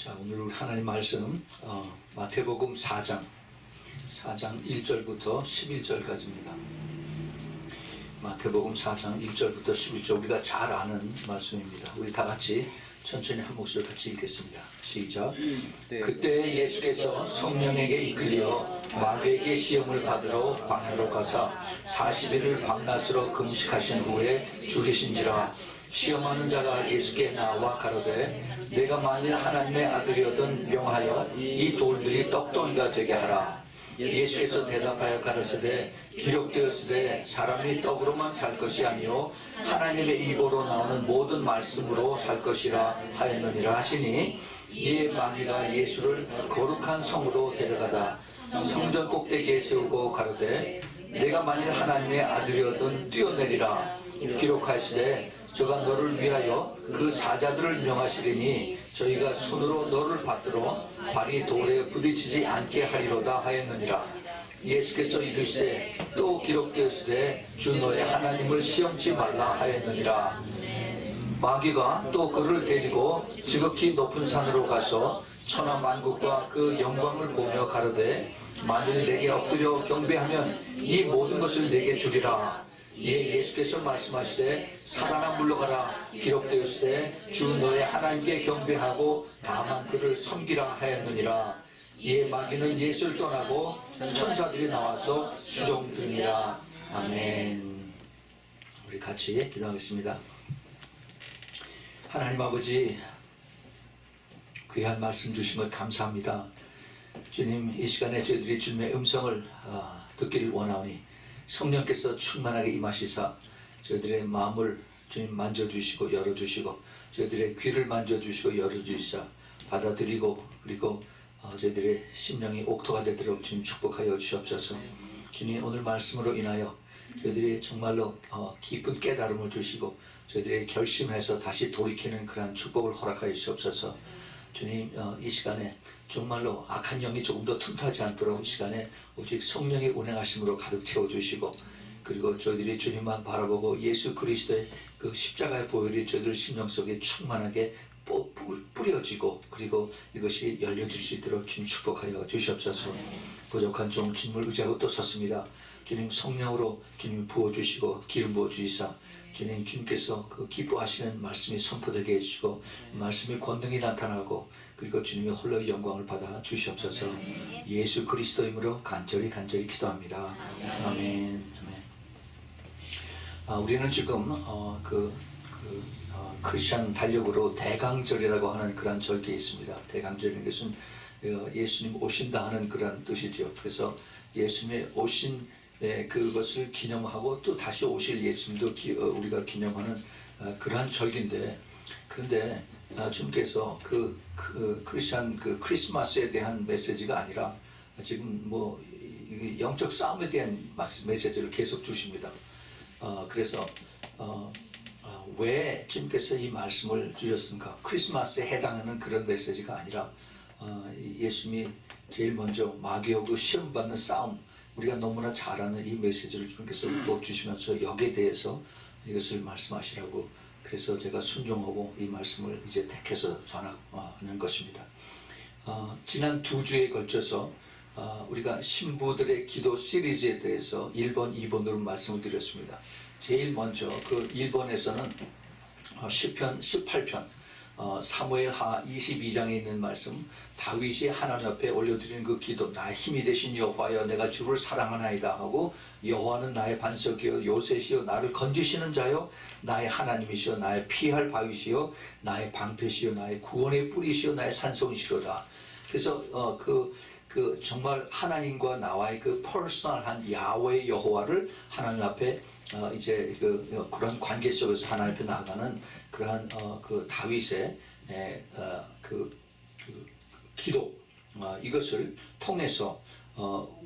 자, 오늘 우리 하나님 말씀 마태복음 4장 1절부터 11절까지입니다. 마태복음 4장 1절부터 11절 우리가 잘 아는 말씀입니다. 우리 다 같이 천천히 한 목소리 같이 읽겠습니다. 시작. 그때 예수께서 성령에게 이끌려 마귀에게 시험을 받으러 광야로 가사 40일을 밤낮으로 금식하신 후에 죽으신지라. 시험하는 자가 예수께 나와 가로되 내가 만일 하나님의 아들이거든 명하여 이 돌들이 떡덩이가 되게 하라. 예수께서 대답하여 가라사대 기록되었으되 사람이 떡으로만 살 것이 아니요 하나님의 입으로 나오는 모든 말씀으로 살 것이라 하였느니라 하시니 이에 마귀가 예수를 거룩한 성으로 데려가다 성전 꼭대기에 세우고 가로되 내가 만일 하나님의 아들이거든 뛰어내리라. 기록하였으되 저가 너를 위하여 그 사자들을 명하시리니 저희가 손으로 너를 받들어 발이 돌에 부딪히지 않게 하리로다 하였느니라. 예수께서 이르시되 또 기록되었으되 주 너의 하나님을 시험치 말라 하였느니라. 마귀가 또 그를 데리고 지극히 높은 산으로 가서 천하 만국과 그 영광을 보며 가로되 만일 내게 엎드려 경배하면 이 모든 것을 내게 주리라. 이에 예수께서 말씀하시되 사단아 물러가라. 기록되었으되 주 너의 하나님께 경배하고 다만 그를 섬기라 하였느니라. 이에 마귀는 예수를 떠나고 천사들이 나와서 수종드니라. 아멘. 우리 같이 기도하겠습니다. 하나님 아버지, 귀한 말씀 주신 것 감사합니다. 주님, 이 시간에 저희들이 주님의 음성을 듣기를 원하오니 성령께서 충만하게 임하시사 저희들의 마음을 주님 만져주시고 열어주시고 저희들의 귀를 만져주시고 열어주시사 받아들이고 그리고 저희들의 심령이 옥토가 되도록 주님 축복하여 주시옵소서. 주님, 오늘 말씀으로 인하여 저희들이 정말로 깊은 깨달음을 주시고 저희들이 결심해서 다시 돌이키는 그러한 축복을 허락하여 주시옵소서. 주님, 이 시간에 정말로 악한 영이 조금 더 틈타지 않도록 이 시간에 오직 성령의 운행하심으로 가득 채워주시고 그리고 저희들이 주님만 바라보고 예수 그리스도의 그 십자가의 보혈이 저희들 심령 속에 충만하게 뿌려지고 그리고 이것이 열려질 수 있도록 주님 축복하여 주시옵소서. 부족한 종 주님을 의지하고 또 섰습니다. 주님 성령으로 주님 부어주시고 기름 부어주시사 주님, 주님께서 그 기뻐하시는 말씀이 선포되게 해주시고 말씀의 권능이 나타나고 그리고 주님의 홀로 영광을 받아 주시옵소서. 예수 그리스도 이름으로 간절히 기도합니다. 아멘. 우리는 지금 크리스천 달력으로 대강절이라고 하는 그런 절기에 있습니다. 대강절인 것은 예수님 오신다 하는 그런 뜻이죠. 그래서 예수님의 오신 그것을 기념하고 또 다시 오실 예수님도 우리가 기념하는 그러한 절기인데, 그런데 주님께서 그 크리스천 크리스마스에 대한 메시지가 아니라 지금 뭐 영적 싸움에 대한 메시지를 계속 주십니다. 그래서 왜 주님께서 이 말씀을 주셨는가? 크리스마스에 해당하는 그런 메시지가 아니라 예수님이 제일 먼저 마귀하고 시험받는 싸움, 우리가 너무나 잘 아는 이 메시지를 주님께서 또 주시면서 여기에 대해서 이것을 말씀하시라고, 그래서 제가 순종하고 이 말씀을 이제 택해서 전하는 것입니다. 지난 2주에 걸쳐서 우리가 신부들의 기도 시리즈에 대해서 1번, 2번으로 말씀을 드렸습니다. 제일 먼저 그 1번에서는 시편 18편 사무엘하 22장에 있는 말씀, 다윗이 하나님 앞에 올려드리는 그 기도, 나의 힘이 되신 여호와여 내가 주를 사랑하나이다 하고, 여호와는 나의 반석이요 요새시요 나를 건지시는 자요 나의 하나님이시요 나의 피할 바위시요 나의 방패시요 나의 구원의 뿌리시요 나의 산성이시로다. 그래서 정말 하나님과 나와의 그 퍼스널한 야훼 여호와를 하나님 앞에 이제 그런 관계 속에서 하나님 앞에 나아가는 그러한 그 다윗의 기도, 이것을 통해서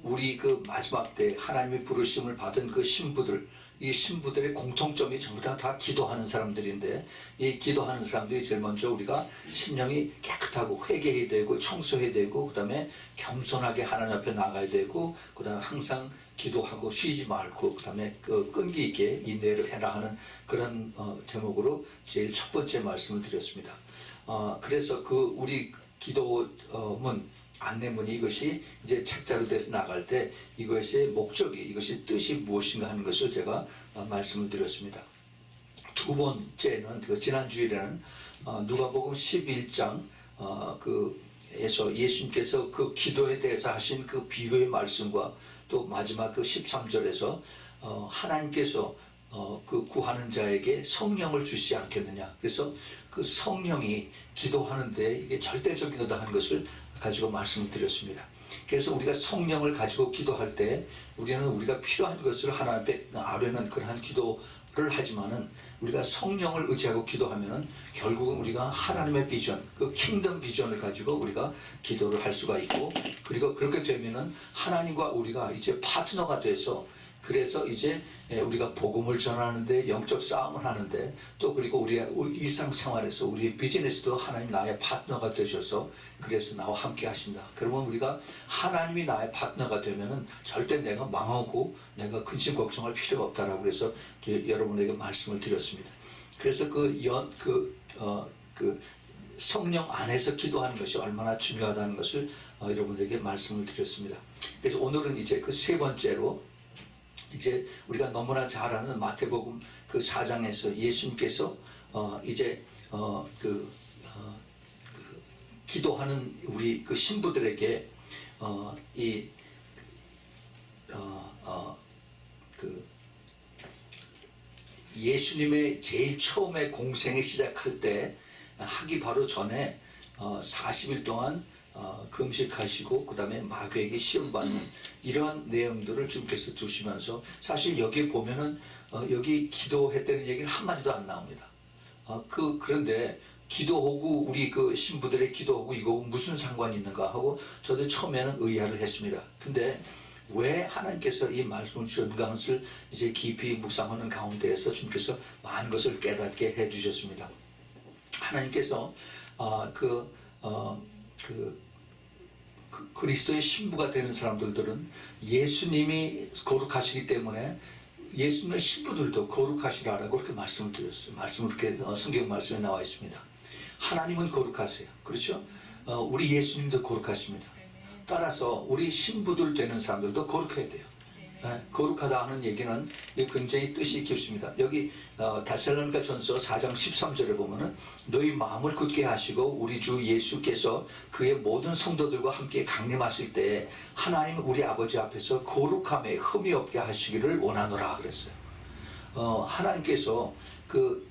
우리 그 마지막 때 하나님의 부르심을 받은 그 신부들, 이 신부들의 공통점이 전부 다 기도하는 사람들인데, 이 기도하는 사람들이 제일 먼저 우리가 심령이 깨끗하고 회개해야 되고 청소해야 되고, 그 다음에 겸손하게 하나님 앞에 나가야 되고, 그 다음에 항상 기도하고 쉬지 말고, 그 다음에 끈기 있게 인내를 해라 하는 그런 제목으로 제일 첫 번째 말씀을 드렸습니다. 그래서 우리 기도문, 안내문이 이것이 이제 책자로 돼서 나갈 때 이것의 목적이, 이것이 뜻이 무엇인가 하는 것을 제가 말씀을 드렸습니다. 두 번째는 그 지난 주일에는 누가복음 11장 에서 예수님께서 그 기도에 대해서 하신 그 비유의 말씀과 또 마지막 그 13절에서 하나님께서 그 구하는 자에게 성령을 주시지 않겠느냐. 그래서 그 성령이 기도하는데 이게 절대적인 거다 하는 것을 가지고 말씀을 드렸습니다. 그래서 우리가 성령을 가지고 기도할 때 우리는 우리가 필요한 것을 하나님 앞에 아뢰는 그러한 기도를 하지만은 우리가 성령을 의지하고 기도하면은 결국은 우리가 하나님의 비전, 그 킹덤 비전을 가지고 우리가 기도를 할 수가 있고, 그리고 그렇게 되면은 하나님과 우리가 이제 파트너가 돼서, 그래서 이제 우리가 복음을 전하는데, 영적 싸움을 하는데, 또 그리고 우리가 일상생활에서 우리 비즈니스도 하나님 나의 파트너가 되셔서 그래서 나와 함께 하신다. 그러면 우리가 하나님이 나의 파트너가 되면은 절대 내가 망하고 내가 근심 걱정할 필요가 없다라고 해서 여러분에게 말씀을 드렸습니다. 그래서 성령 안에서 기도하는 것이 얼마나 중요하다는 것을 여러분에게 말씀을 드렸습니다. 그래서 오늘은 이제 그 세 번째로, 이제 우리가 너무나 잘 아는 마태복음 그 4장에서 예수님께서 기도하는 우리 그 신부들에게 예수님의 제일 처음에 공생에 시작할 때 하기 바로 전에 40일 동안 금식하시고 그 다음에 마귀에게 시험받는 이러한 내용들을 주님께서 두시면서, 사실 여기에 보면은 여기 기도했다는 얘기는 한마디도 안 나옵니다. 그런데 기도하고 우리 그 신부들의 기도하고 이거 무슨 상관이 있는가 하고 저도 처음에는 의아를 했습니다. 근데 왜 하나님께서 이 말씀을 주셨는가 하는 것을 이제 깊이 묵상하는 가운데에서 주님께서 많은 것을 깨닫게 해주셨습니다. 하나님께서 그리스도의 신부가 되는 사람들은 예수님이 거룩하시기 때문에 예수님의 신부들도 거룩하시라라고 그렇게 말씀을 드렸어요. 말씀을 그렇게 성경 말씀에 나와 있습니다. 하나님은 거룩하세요. 그렇죠? 우리 예수님도 거룩하십니다. 따라서 우리 신부들 되는 사람들도 거룩해야 돼요. 거룩하다 하는 얘기는 굉장히 뜻이 깊습니다. 여기 데살로니가 전서 4장 13절에 보면은 너희 마음을 굳게 하시고 우리 주 예수께서 그의 모든 성도들과 함께 강림하실 때 하나님 우리 아버지 앞에서 거룩함에 흠이 없게 하시기를 원하노라 그랬어요. 하나님께서 그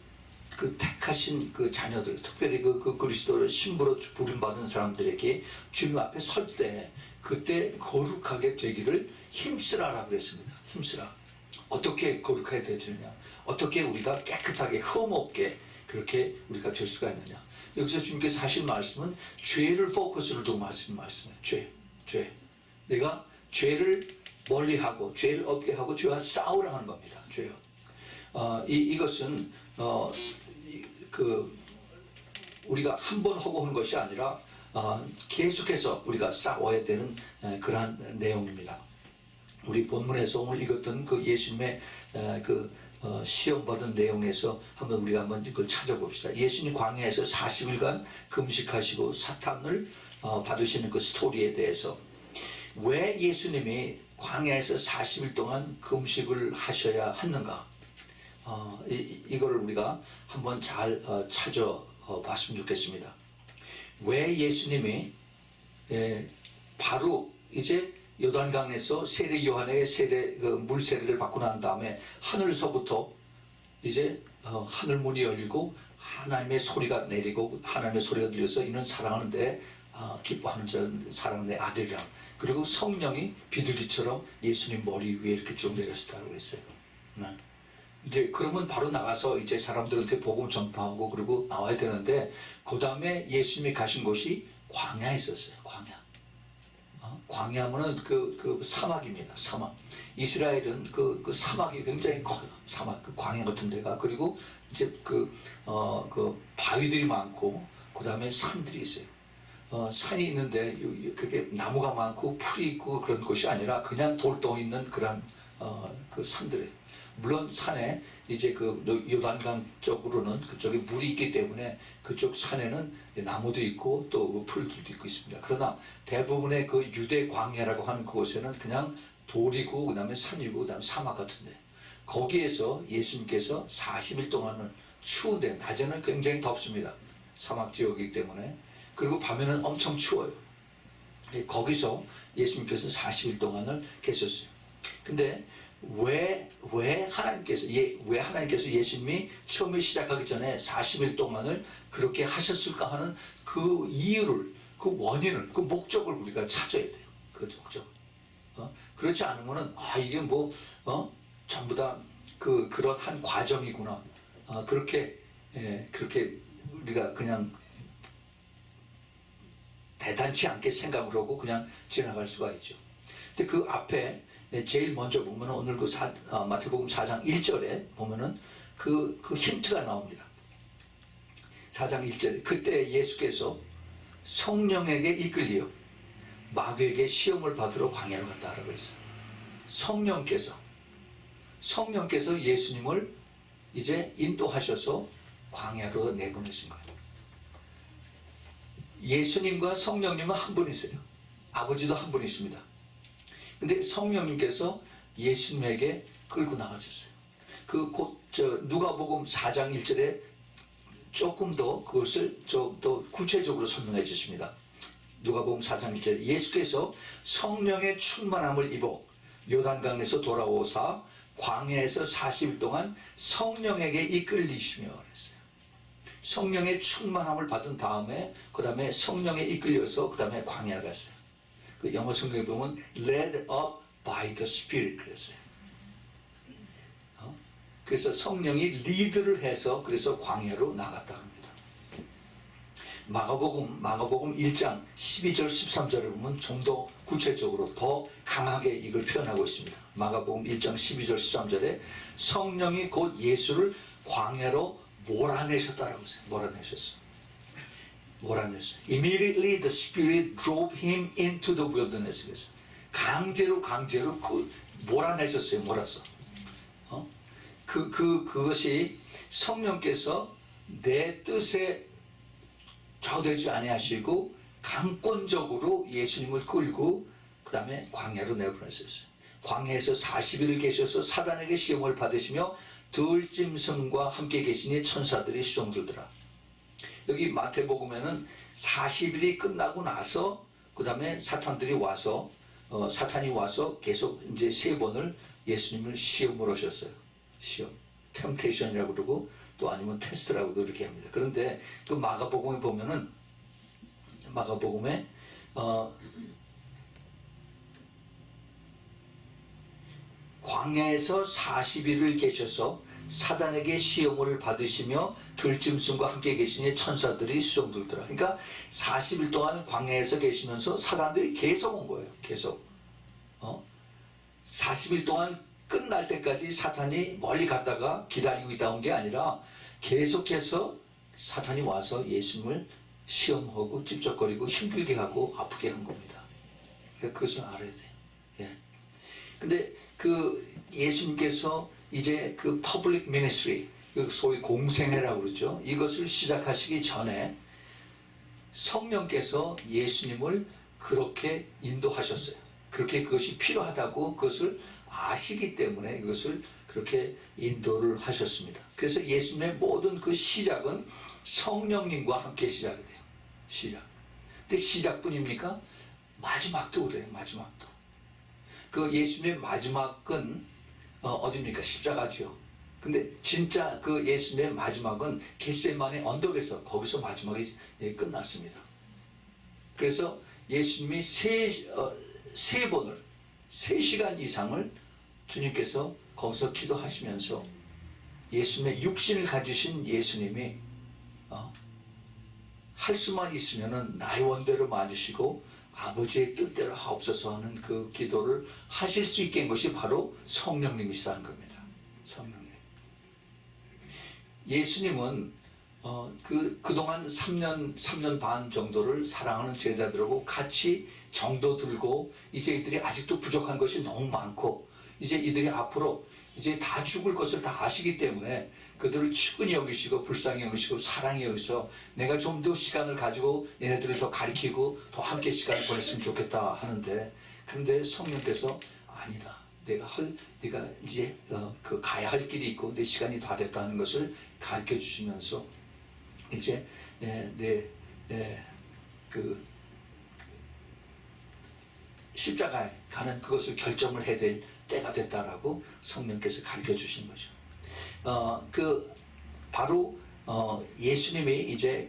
택하신 그 자녀들, 특별히 그 그리스도를 신부로 부름받은 사람들에게 주님 앞에 설 때 그때 거룩하게 되기를 힘쓰라라고 그랬습니다. 힘쓰라. 어떻게 거룩하게 되느냐? 어떻게 우리가 깨끗하게 흠 없게 그렇게 우리가 될 수가 있느냐? 여기서 주님께서 하신 말씀은 죄를 포커스로 두고 하신 말씀이에요. 죄. 내가 죄를 멀리하고 죄를 없게 하고 죄와 싸우라 하는 겁니다. 죄요. 이것은 우리가 한 번 하고 하는 것이 아니라 계속해서 우리가 싸워야 되는 그러한 내용입니다. 우리 본문에서 오늘 읽었던 그 예수님의 시험 받은 내용에서 우리가 한번 이걸 찾아봅시다. 예수님 광야에서 40일간 금식하시고 사탄을 받으시는 그 스토리에 대해서, 왜 예수님이 광야에서 40일 동안 금식을 하셔야 했는가? 이거를 우리가 한번 잘 찾아봤으면 좋겠습니다. 왜 예수님이 바로 이제 요단강에서 세례 요한의 물 세례를 받고 난 다음에 하늘서부터 이제 하늘 문이 열리고 하나님의 소리가 내리고 하나님의 소리가 들려서 이는 사랑하는데 기뻐하는 자 사랑하는 내 아들이라, 그리고 성령이 비둘기처럼 예수님 머리 위에 이렇게 쭉 내렸다고 했어요. 이제 그러면 바로 나가서 이제 사람들한테 복음 전파하고 그리고 나와야 되는데, 그 다음에 예수님이 가신 곳이 광야에 있었어요. 광야면은 그 사막입니다. 사막. 이스라엘은 그 사막이 굉장히 커요. 사막, 그 광야 같은 데가. 그리고 이제 그 바위들이 많고 그 다음에 산들이 있어요. 산이 있는데 그렇게 나무가 많고 풀이 있고 그런 곳이 아니라 그냥 돌덩이 있는 그런 그 산들이에요. 물론 산에 이제 그 요단강 쪽으로는 그쪽에 물이 있기 때문에 그쪽 산에는 나무도 있고 또 풀들도 있고 있습니다. 그러나 대부분의 그 유대 광야라고 하는 그곳에는 그냥 돌이고 그다음에 산이고 그다음에 사막 같은데, 거기에서 예수님께서 40일 동안은 추운데 낮에는 굉장히 덥습니다. 사막 지역이기 때문에. 그리고 밤에는 엄청 추워요. 거기서 예수님께서 40일 동안을 계셨어요. 근데 왜 하나님께서 예수님이 처음에 시작하기 전에 40일 동안을 그렇게 하셨을까 하는 그 이유를, 그 원인을, 그 목적을 우리가 찾아야 돼요. 그 목적. 그렇지 않으면은 이게 전부 다 그런 한 과정이구나. 그렇게 우리가 그냥 대단치 않게 생각을 하고 그냥 지나갈 수가 있죠. 근데 그 앞에 제일 먼저 보면 오늘 그 마태복음 4장 1절에 보면은 그 힌트가 나옵니다. 4장 1절에 그때 예수께서 성령에게 이끌려 마귀에게 시험을 받으러 광야로 갔다라고 했어요. 성령께서 예수님을 이제 인도하셔서 광야로 내보내신 거예요. 예수님과 성령님은 한 분이세요. 아버지도 한 분이십니다. 근데 성령님께서 예수님에게 끌고 나가셨어요. 누가복음 4장 1절에 조금 더 그것을 좀 더 구체적으로 설명해 주십니다. 누가복음 4장 1절에 예수께서 성령의 충만함을 입어 요단강에서 돌아오사 광야에서 40일 동안 성령에게 이끌리시며 그랬어요. 성령의 충만함을 받은 다음에 그 다음에 성령에 이끌려서 그 다음에 광야를 갔어요. 그 영어 성경에 보면 led up by the Spirit 그랬어요. 그래서 성령이 리드를 해서 그래서 광야로 나갔다 합니다. 마가복음 1장 12절 13절에 보면 좀 더 구체적으로 더 강하게 이걸 표현하고 있습니다. 마가복음 1장 12절 13절에 성령이 곧 예수를 광야로 몰아내셨다라고 했어요. 몰아냈어요. Immediately the Spirit drove him into the wilderness. 그래서 강제로 몰아내셨어요. 몰아서. 그것이 성령께서 내 뜻에 좌우되지 아니하시고 강권적으로 예수님을 끌고 그 다음에 광야로 내보내셨어요. 광야에서 40일을 계셔서 사단에게 시험을 받으시며 들짐승과 함께 계시니 천사들이 수종들더라. 여기 마태복음에는 40일이 끝나고 나서 그 다음에 사탄이 와서 계속 이제 3번을 예수님을 시험을 하셨어요. 시험, 템테이션이라고 그러고 또 아니면 테스트라고도 이렇게 합니다. 그런데 그 마가복음에 보면은 광야에서 40일을 계셔서 사단에게 시험을 받으시며 들짐승과 함께 계시니 천사들이 수종들더라. 그러니까 40일 동안 광야에서 계시면서 사단들이 계속 온 거예요. 계속. 40일 동안 끝날 때까지 사탄이 멀리 갔다가 기다리고 있다 온 게 아니라 계속해서 사탄이 와서 예수님을 시험하고 찝쩍거리고 힘들게 하고 아프게 한 겁니다. 그것을 알아야 돼요. 예. 근데 예수님께서 이제 퍼블릭 미니스트리, 소위 공생애라고 그러죠. 이것을 시작하시기 전에 성령께서 예수님을 그렇게 인도하셨어요. 그렇게 그것이 필요하다고 그것을 아시기 때문에 이것을 그렇게 인도를 하셨습니다. 그래서 예수님의 모든 그 시작은 성령님과 함께 시작이 돼요. 근데 시작뿐입니까? 마지막도 그래요. 마지막도. 예수님의 마지막은 어디입니까? 십자가죠. 근데 진짜 예수님의 마지막은 겟세마네 언덕에서 거기서 마지막이 끝났습니다. 그래서 예수님이 3시간 이상을 주님께서 거기서 기도하시면서 예수님의 육신을 가지신 예수님이 할 수만 있으면은 나의 원대로 맞으시고 아버지의 뜻대로 하옵소서 하는 그 기도를 하실 수 있게 한 것이 바로 성령님이시다 한 겁니다. 성령님. 예수님은 그동안 3년 반 정도를 사랑하는 제자들하고 같이 정도 들고 이제 이들이 아직도 부족한 것이 너무 많고 이제 이들이 앞으로 이제 다 죽을 것을 다 아시기 때문에 그들을 측은히 여기시고 불쌍히 여기시고 사랑히 여기서 내가 좀 더 시간을 가지고 얘네들을 더 가리키고 더 함께 시간을 보냈으면 좋겠다 하는데, 근데 성령께서 아니다. 네가 이제 그 가야 할 길이 있고 내 시간이 다 됐다는 것을 가르쳐 주시면서 이제 그 십자가에 가는 그것을 결정을 해야 될 때가 됐다라고 성령께서 가르쳐 주신 거죠. 바로 예수님이 이제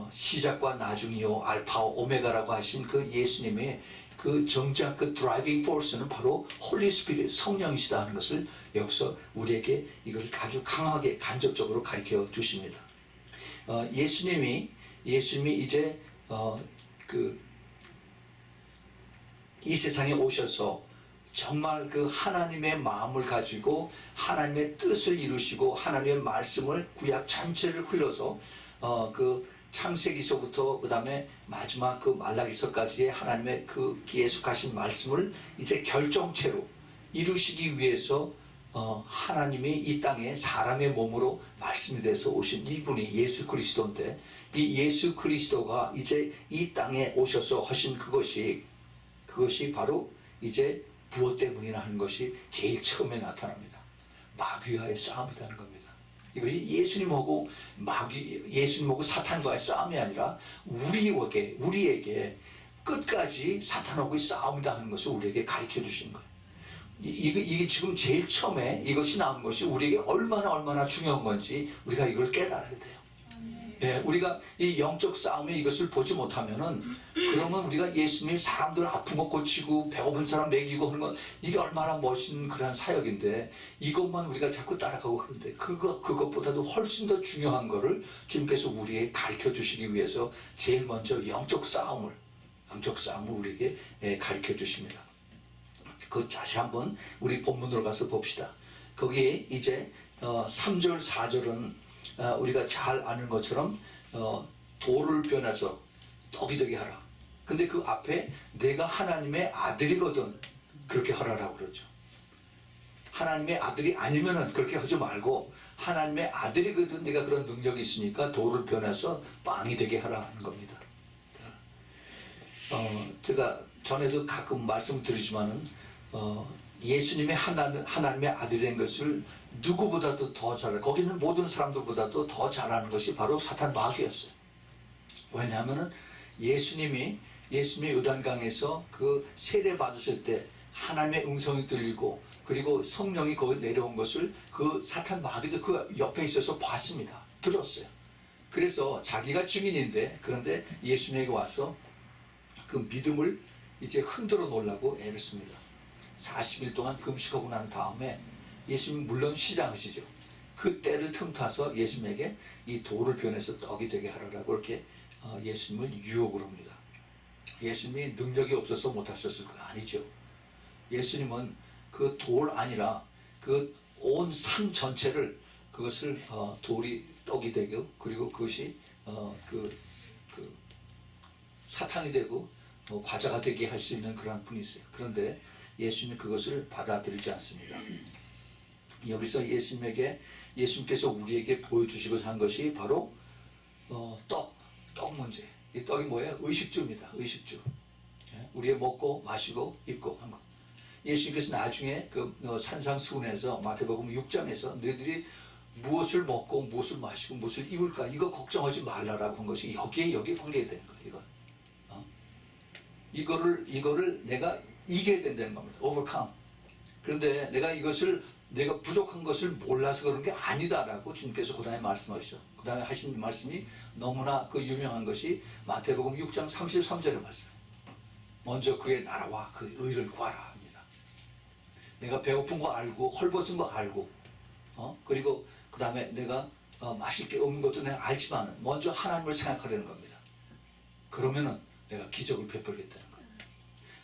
시작과 나중이요 알파와 오메가라고 하신 그 예수님의 그 정작 그 드라이빙 포스는 바로 홀리 스피릿 성령이시다 하는 것을 여기서 우리에게 이걸 아주 강하게 간접적으로 가르쳐 주십니다. 예수님이 이제 이 세상에 오셔서 정말 그 하나님의 마음을 가지고 하나님의 뜻을 이루시고 하나님의 말씀을 구약 전체를 흘러서 그 창세기서부터 그 다음에 마지막 그 말라기서까지의 하나님의 그 계속하신 말씀을 이제 결정체로 이루시기 위해서 하나님이 이 땅에 사람의 몸으로 말씀이 돼서 오신 이분이 예수 그리스도인데, 이 예수 그리스도가 이제 이 땅에 오셔서 하신 그것이 바로 이제 무엇 때문이나 하는 것이 제일 처음에 나타납니다. 마귀와의 싸움이라는 겁니다. 이것이 예수님하고 사탄과의 싸움이 아니라 우리에게 끝까지 사탄하고의 싸움이다 하는 것을 우리에게 가르쳐 주신 거예요. 이게 지금 제일 처음에 이것이 나온 것이 우리에게 얼마나 중요한 건지 우리가 이걸 깨달아야 돼요. 예, 우리가 이 영적 싸움에 이것을 보지 못하면은, 그러면 우리가 예수님이 사람들 아픈 거 고치고 배고픈 사람 먹이고 하는 건 이게 얼마나 멋있는 그런 사역인데, 이것만 우리가 자꾸 따라가고 그런데 그것보다도 훨씬 더 중요한 거를 주님께서 우리에게 가르쳐 주시기 위해서 제일 먼저 영적 싸움을 우리에게 가르쳐 주십니다. 그 다시 한번 우리 본문으로 가서 봅시다. 거기에 이제 3절 4절은 우리가 잘 아는 것처럼 돌을 변해서 떡이 되게 하라. 근데 그 앞에 내가 하나님의 아들이거든 그렇게 하라라고 그러죠. 하나님의 아들이 아니면은 그렇게 하지 말고, 하나님의 아들이거든 내가 그런 능력이 있으니까 돌을 변해서 빵이 되게 하라 하는 겁니다. 제가 전에도 가끔 말씀드리지만은 예수님의 하나님의 아들인 것을 누구보다도 더 잘, 거기는 모든 사람들보다도 더 잘하는 것이 바로 사탄 마귀였어요. 왜냐하면은 예수님이 요단강에서 그 세례 받으실 때 하나님의 음성이 들리고 그리고 성령이 거기 내려온 것을 그 사탄 마귀도 그 옆에 있어서 봤습니다. 들었어요. 그래서 자기가 증인인데, 그런데 예수님에게 와서 그 믿음을 이제 흔들어 놓으려고 애를 씁니다. 40일 동안 금식하고 난 다음에 예수님 물론 시장하시죠. 그 때를 틈타서 예수님에게 이 돌을 변해서 떡이 되게 하라고 이렇게 예수님을 유혹을 합니다. 예수님이 능력이 없어서 못하셨을 거 아니죠. 예수님은 그 돌 아니라 그 온 산 전체를 그것을 돌이 떡이 되고, 그리고 그것이 그 사탕이 되고 과자가 되게 할 수 있는 그런 분이세요. 그런데 예수님이 그것을 받아들이지 않습니다. 여기서 예수님께서 우리에게 보여주시고자 한 것이 바로 떡 문제. 이 떡이 뭐예요? 의식주입니다. 의식주. 우리의 먹고 마시고 입고 한 것. 예수님께서 나중에 그 산상수훈에서 마태복음 6장에서 너희들이 무엇을 먹고 무엇을 마시고 무엇을 입을까 이거 걱정하지 말라라고 한 것이 여기에 관계되는 거예요. 이거를 내가 이겨야 된다는 겁니다. overcome. 그런데 내가 부족한 것을 몰라서 그런 게 아니다라고 주님께서 그 다음에 말씀하시죠. 그 다음에 하신 말씀이 너무나 그 유명한 것이 마태복음 6장 33절의 말씀. 먼저 그의 나라와 그 의를 구하라 합니다. 내가 배고픈 거 알고 헐벗은 거 알고 그리고 그 다음에 내가 마실 게 없는 것도 내가 알지만 먼저 하나님을 생각하려는 겁니다. 그러면은 내가 기적을 베풀겠다는 거예요.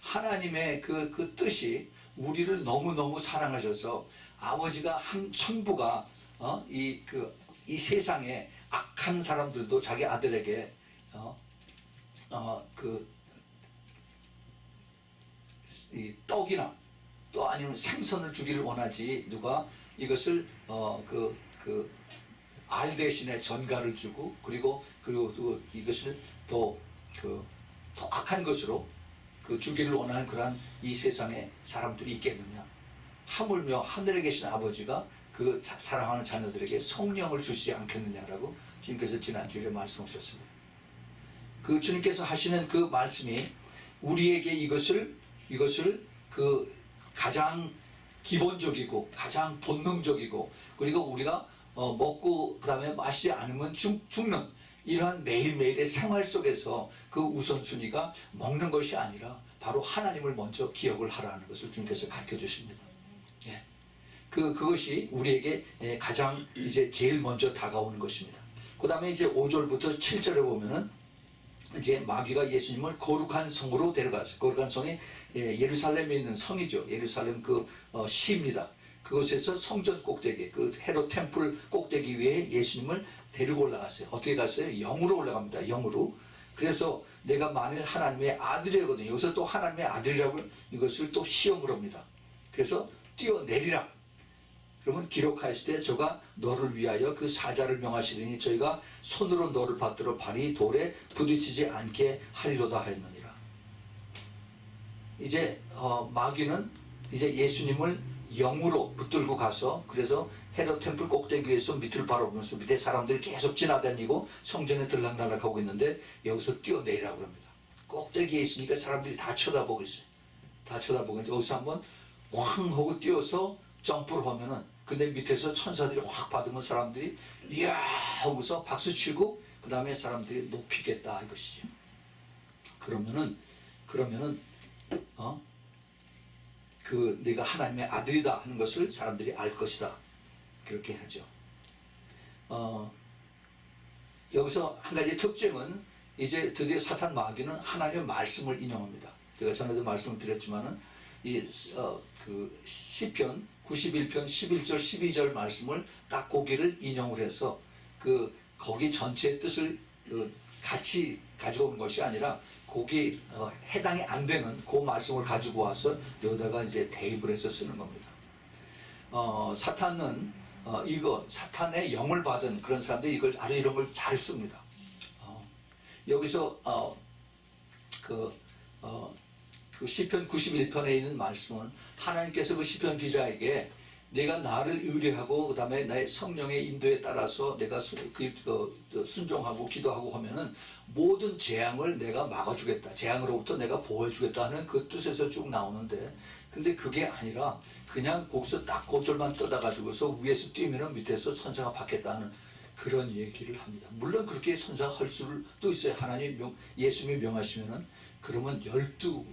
하나님의 그 뜻이 우리를 너무너무 사랑하셔서 아버지가 천부가 이 세상에 악한 사람들도 자기 아들에게 이 떡이나 또 아니면 생선을 주기를 원하지 누가 이것을 알 대신에 전갈을 주고 그리고 이것을 더 악한 것으로 주기를 원하는 그러한 이 세상에 사람들이 있겠느냐. 하물며 하늘에 계신 아버지가 그 사랑하는 자녀들에게 성령을 주시지 않겠느냐라고 주님께서 지난주에 말씀하셨습니다. 그 주님께서 하시는 그 말씀이 우리에게 이것을 가장 기본적이고 가장 본능적이고 그리고 우리가 먹고 그 다음에 마시지 않으면 죽는 이러한 매일매일의 생활 속에서 그 우선순위가 먹는 것이 아니라 바로 하나님을 먼저 기억을 하라는 것을 주님께서 가르쳐 주십니다. 예. 그것이 우리에게 가장 이제 제일 먼저 다가오는 것입니다. 그 다음에 이제 5절부터 7절에 보면은 이제 마귀가 예수님을 거룩한 성으로 데려갔어요. 거룩한 성이 예루살렘에 있는 성이죠. 예루살렘 시입니다. 그곳에서 성전 꼭대기, 헤롯 템플 꼭대기 위에 예수님을 데리고 올라갔어요. 어떻게 갔어요? 영으로 올라갑니다. 영으로. 그래서 내가 만일 하나님의 아들이거든요. 여기서 또 하나님의 아들이라고 이것을 또 시험을 합니다. 그래서 뛰어내리라. 그러면 기록하였을 때 저가 너를 위하여 그 사자를 명하시리니 저희가 손으로 너를 받들어 발이 돌에 부딪히지 않게 하리로다 하였느니라. 이제 마귀는 이제 예수님을 영으로 붙들고 가서 그래서 헤롯 템플 꼭대기 위에서 밑을 바라보면서 밑에 사람들이 계속 지나다니고 성전에 들락날락하고 있는데 여기서 뛰어내리라고 합니다. 꼭대기에 있으니까 사람들이 다 쳐다보고 있어요. 다 쳐다보고 있는데 여기서 한번 황 하고 뛰어서 점프를 하면은 근데 밑에서 천사들이 확 받으면 사람들이 이야 하고서 박수치고 그 다음에 사람들이 높이겠다 이것이죠. 그러면은 네가 하나님의 아들이다 하는 것을 사람들이 알 것이다. 그렇게 하죠. 여기서 한 가지 특징은 이제 드디어 사탄 마귀는 하나님의 말씀을 인용합니다. 제가 전에도 말씀을 드렸지만은 시편 91편 11절 12절 말씀을 딱 거기를 인용을 해서 거기 전체의 뜻을 같이 가지고 온 것이 아니라 거기 해당이 안 되는 그 말씀을 가지고 와서 여기다가 이제 대입을 해서 쓰는 겁니다. 사탄은 사탄의 영을 받은 그런 사람들이 이걸 아주 이런 걸 잘 씁니다. 여기서 그 시편 91편에 있는 말씀은 하나님께서 그 시편 기자에게 내가 나를 의뢰하고 그 다음에 나의 성령의 인도에 따라서 내가 순종하고 기도하고 하면은 모든 재앙을 내가 막아주겠다. 재앙으로부터 내가 보호해주겠다 하는 그 뜻에서 쭉 나오는데 근데 그게 아니라 그냥 거기서 딱 고절만 떠다가지고서 위에서 뛰면은 밑에서 천사가 받겠다 하는 그런 얘기를 합니다. 물론 그렇게 천사가 할 수도 있어요. 하나님 예수님이 명하시면은 그러면 12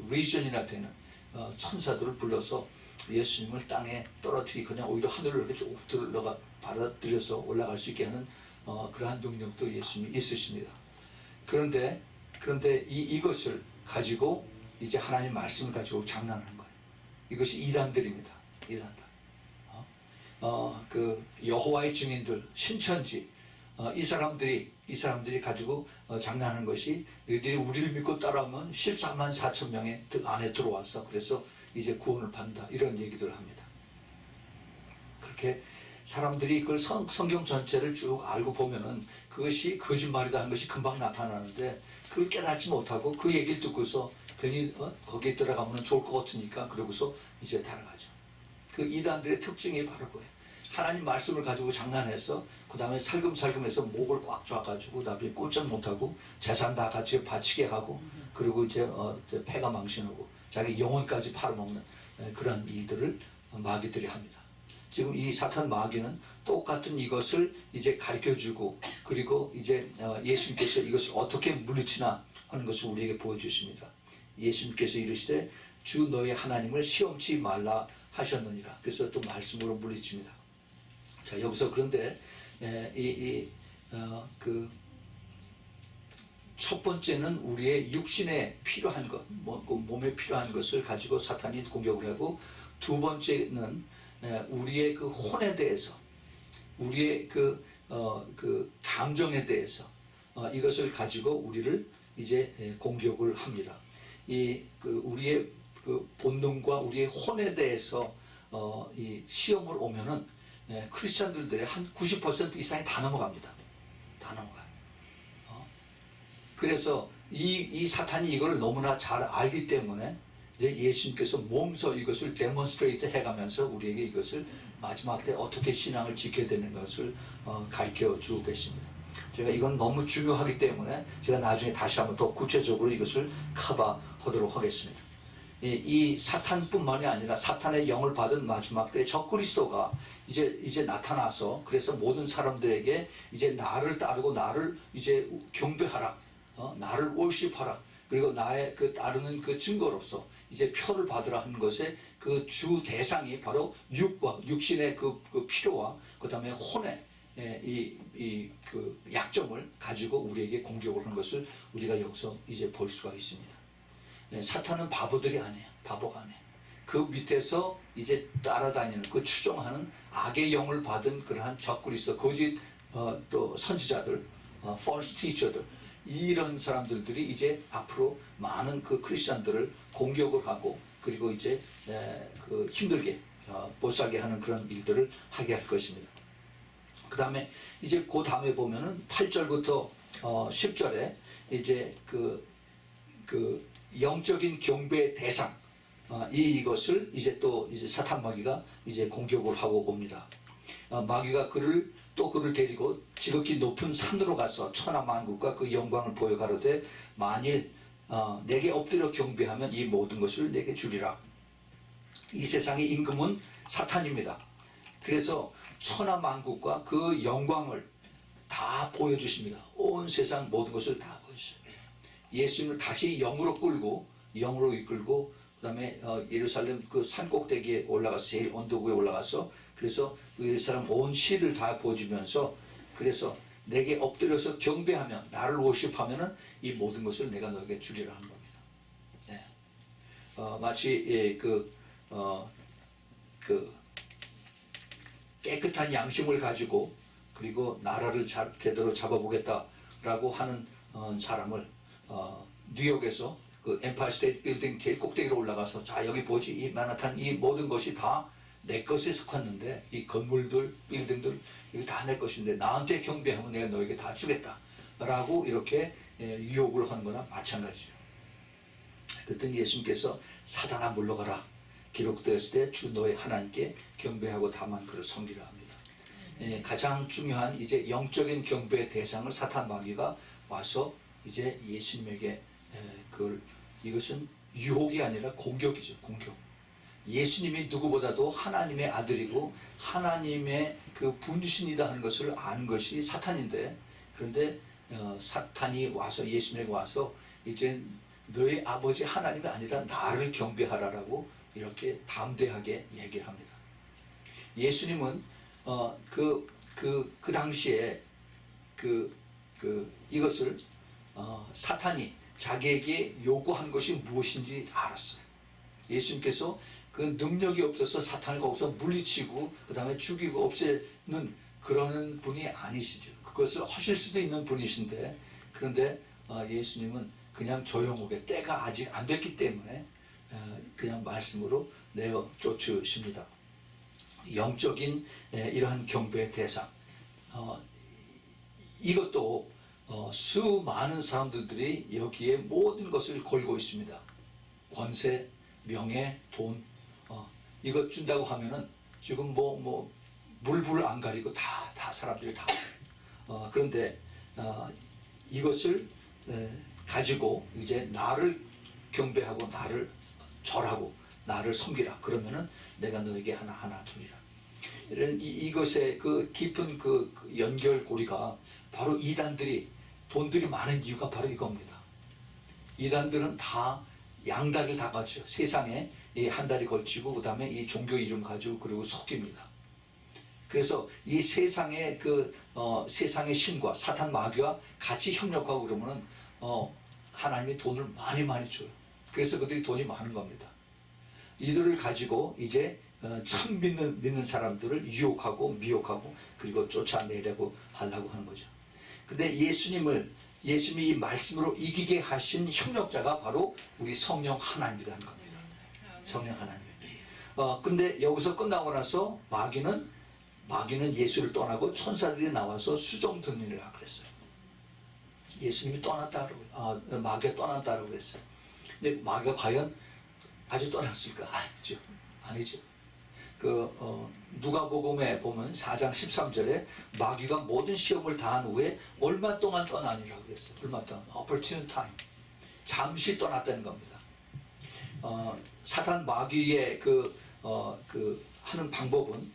리전이나 되는 천사들을 불러서 예수님을 땅에 떨어뜨리고 그냥 오히려 하늘로 이렇게 쭉 들어가 받아들여서 올라갈 수 있게 하는 그러한 능력도 예수님이 있으십니다. 그런데 이것을 가지고 이제 하나님 말씀을 가지고 장난하는 거예요. 이것이 이단들입니다. 이단들. 여호와의 증인들, 신천지, 이 사람들이 가지고 장난하는 것이 너희들이 우리를 믿고 따라오면 14만 4천 명의 안에 들어와서 그래서 이제 구원을 받는다 이런 얘기들을 합니다. 그렇게 사람들이 그걸 성경 전체를 쭉 알고 보면은 그것이 거짓말이다 하는 것이 금방 나타나는데 그걸 깨닫지 못하고 그 얘기를 듣고서 괜히 거기에 들어가면 좋을 것 같으니까 그러고서 이제 따라가죠. 그 이단들의 특징이 바로 그거예요. 하나님 말씀을 가지고 장난해서 그 다음에 살금살금해서 목을 꽉 쥐어가지고 나중에 꼼짝 못하고 재산 다 같이 바치게 하고 그리고 이제 패가 망신하고 자기 영혼까지 팔아먹는 그런 일들을 마귀들이 합니다. 지금 이 사탄 마귀는 똑같은 이것을 이제 가르쳐주고 그리고 이제 예수님께서 이것을 어떻게 물리치나 하는 것을 우리에게 보여주십니다. 예수님께서 이르시되 주 너의 하나님을 시험치 말라 하셨느니라. 그래서 또 말씀으로 물리칩니다. 자 여기서 그런데 첫 번째는 우리의 육신에 필요한 것, 몸에 필요한 것을 가지고 사탄이 공격을 하고 두 번째는 우리의 그 혼에 대해서 우리의 그 감정에 대해서 이것을 가지고 우리를 이제 공격을 합니다. 우리의 그 본능과 우리의 혼에 대해서 이 시험을 오면은 크리스천들의 한 90% 이상이 다 넘어갑니다. 다 넘어가요. 그래서 이 사탄이 이걸 너무나 잘 알기 때문에 이제 예수님께서 몸소 이것을 데몬스트레이트 해가면서 우리에게 이것을 마지막 때 어떻게 신앙을 지켜야 되는 것을 가르쳐 주고 계십니다. 제가 이건 너무 중요하기 때문에 제가 나중에 다시 한번 더 구체적으로 이것을 커버하도록 하겠습니다. 이 사탄뿐만이 아니라 사탄의 영을 받은 마지막 때 적그리스도가 이제 나타나서 그래서 모든 사람들에게 이제 나를 따르고 나를 이제 경배하라, 나를 월십하라, 그리고 나의 그 따르는 그 증거로서 이제 표를 받으라 하는 것의 그 주 대상이 바로 육신의 그 필요와 그 다음에 혼의 그 약점을 가지고 우리에게 공격을 하는 것을 우리가 여기서 이제 볼 수가 있습니다. 사탄은 바보들이 아니에요. 바보가 아니에요. 그 밑에서 이제 따라다니는 그 추종하는 악의 영을 받은 그러한 적그리스도 거짓 또 선지자들, false teacher들, 이런 사람들이 이제 앞으로 많은 그 크리스천들을 공격을 하고 그리고 이제 그 힘들게 못 살게 하는 그런 일들을 하게 할 것입니다. 그 다음에 이제 그 다음에 보면은 8절부터 10절에 이제 그 영적인 경배의 대상, 이것을 이제 또 이제 사탄 마귀가 이제 공격을 하고 옵니다. 마귀가 그를 데리고 지극히 높은 산으로 가서 천하만국과 그 영광을 보여 가로되 만일 내게 엎드려 경배하면 이 모든 것을 내게 주리라. 이 세상의 임금은 사탄입니다. 그래서 천하만국과 그 영광을 다 보여주십니다. 온 세상 모든 것을 다 보여주십니다. 예수님을 다시 영으로 이끌고 그 다음에 예루살렘 그 산꼭대기에 올라가서 제일 언덕 위에 올라가서 그래서 그 예루살렘 온 시를 다 보여주면서 그래서 내게 엎드려서 경배하면 나를 워십하면은 이 모든 것을 내가 너에게 주리라 하는 겁니다. 네. 마치 그 깨끗한 양심을 가지고 그리고 나라를 제대로 잡아보겠다라고 하는 사람을 뉴욕에서 그 엠파이어 스테이트 빌딩 제일 꼭대기로 올라가서 자 여기 보지 이 맨하탄 이 모든 것이 다 내 것에 속했는데 이 건물들 빌딩들 이게 다 내 것인데 나한테 경배하면 내가 너에게 다 주겠다라고 이렇게 유혹을 하는 거나 마찬가지죠. 그랬더니 예수님께서 사단아 물러가라 기록되었을 때 주 너의 하나님께 경배하고 다만 그를 섬기라 합니다. 가장 중요한 이제 영적인 경배의 대상을 사탄 마귀가 와서 이제 예수님에게 이것은 유혹이 아니라 공격이죠. 공격. 예수님이 누구보다도 하나님의 아들이고 하나님의 그 분신이다 하는 것을 아는 것이 사탄인데 그런데 사탄이 와서 예수님에게 와서 이제 너의 아버지 하나님이 아니라 나를 경배하라라고 이렇게 담대하게 얘기를 합니다. 예수님은 그 당시에 이것을 사탄이 자기에게 요구한 것이 무엇인지 알았어요. 예수님께서 그 능력이 없어서 사탄을 거기서 물리치고 그 다음에 죽이고 없애는 그러는 분이 아니시죠. 그것을 하실 수도 있는 분이신데 그런데 예수님은 그냥 조용하게 때가 아직 안 됐기 때문에 그냥 말씀으로 내어 쫓으십니다. 영적인 이러한 경배의 대상, 이것도 수많은 사람들이 여기에 모든 것을 걸고 있습니다. 권세, 명예, 돈, 이것 준다고 하면은 지금 물불 안 가리고 다 사람들이 다 그런데 이것을 가지고 이제 나를 경배하고 나를 절하고 나를 섬기라 그러면은 내가 너에게 하나하나 주리라. 이런 이것의 그 깊은 그 연결고리가 바로 이단들이 돈들이 많은 이유가 바로 이겁니다. 이단들은 다 양다리를 다 갖죠. 세상에 한 다리 걸치고 그 다음에 이 종교 이름 가지고 그리고 속입니다. 그래서 이 세상의 세상의 신과 사탄 마귀와 같이 협력하고 그러면은 하나님이 돈을 많이 줘요. 그래서 그들이 돈이 많은 겁니다. 이들을 가지고 이제 참 믿는 사람들을 유혹하고 미혹하고 그리고 쫓아내려고 하려고 하는 거죠. 근데 예수님이 이 말씀으로 이기게 하신 협력자가 바로 우리 성령 하나님이라는 겁니다. 성령 하나님. 근데 여기서 끝나고 나서 마귀는 예수를 떠나고 천사들이 나와서 수종등이라 그랬어요. 예수님이 떠났다고, 마귀가 떠났다고 그랬어요. 근데 마귀가 과연 아주 떠났을까? 아니죠. 누가복음에 보면 4장 13절에 마귀가 모든 시험을 다한 후에 얼마 동안 떠나니라고 그랬어요. 얼마 동안. opportune time. 잠시 떠났다는 겁니다. 사탄 마귀의 하는 방법은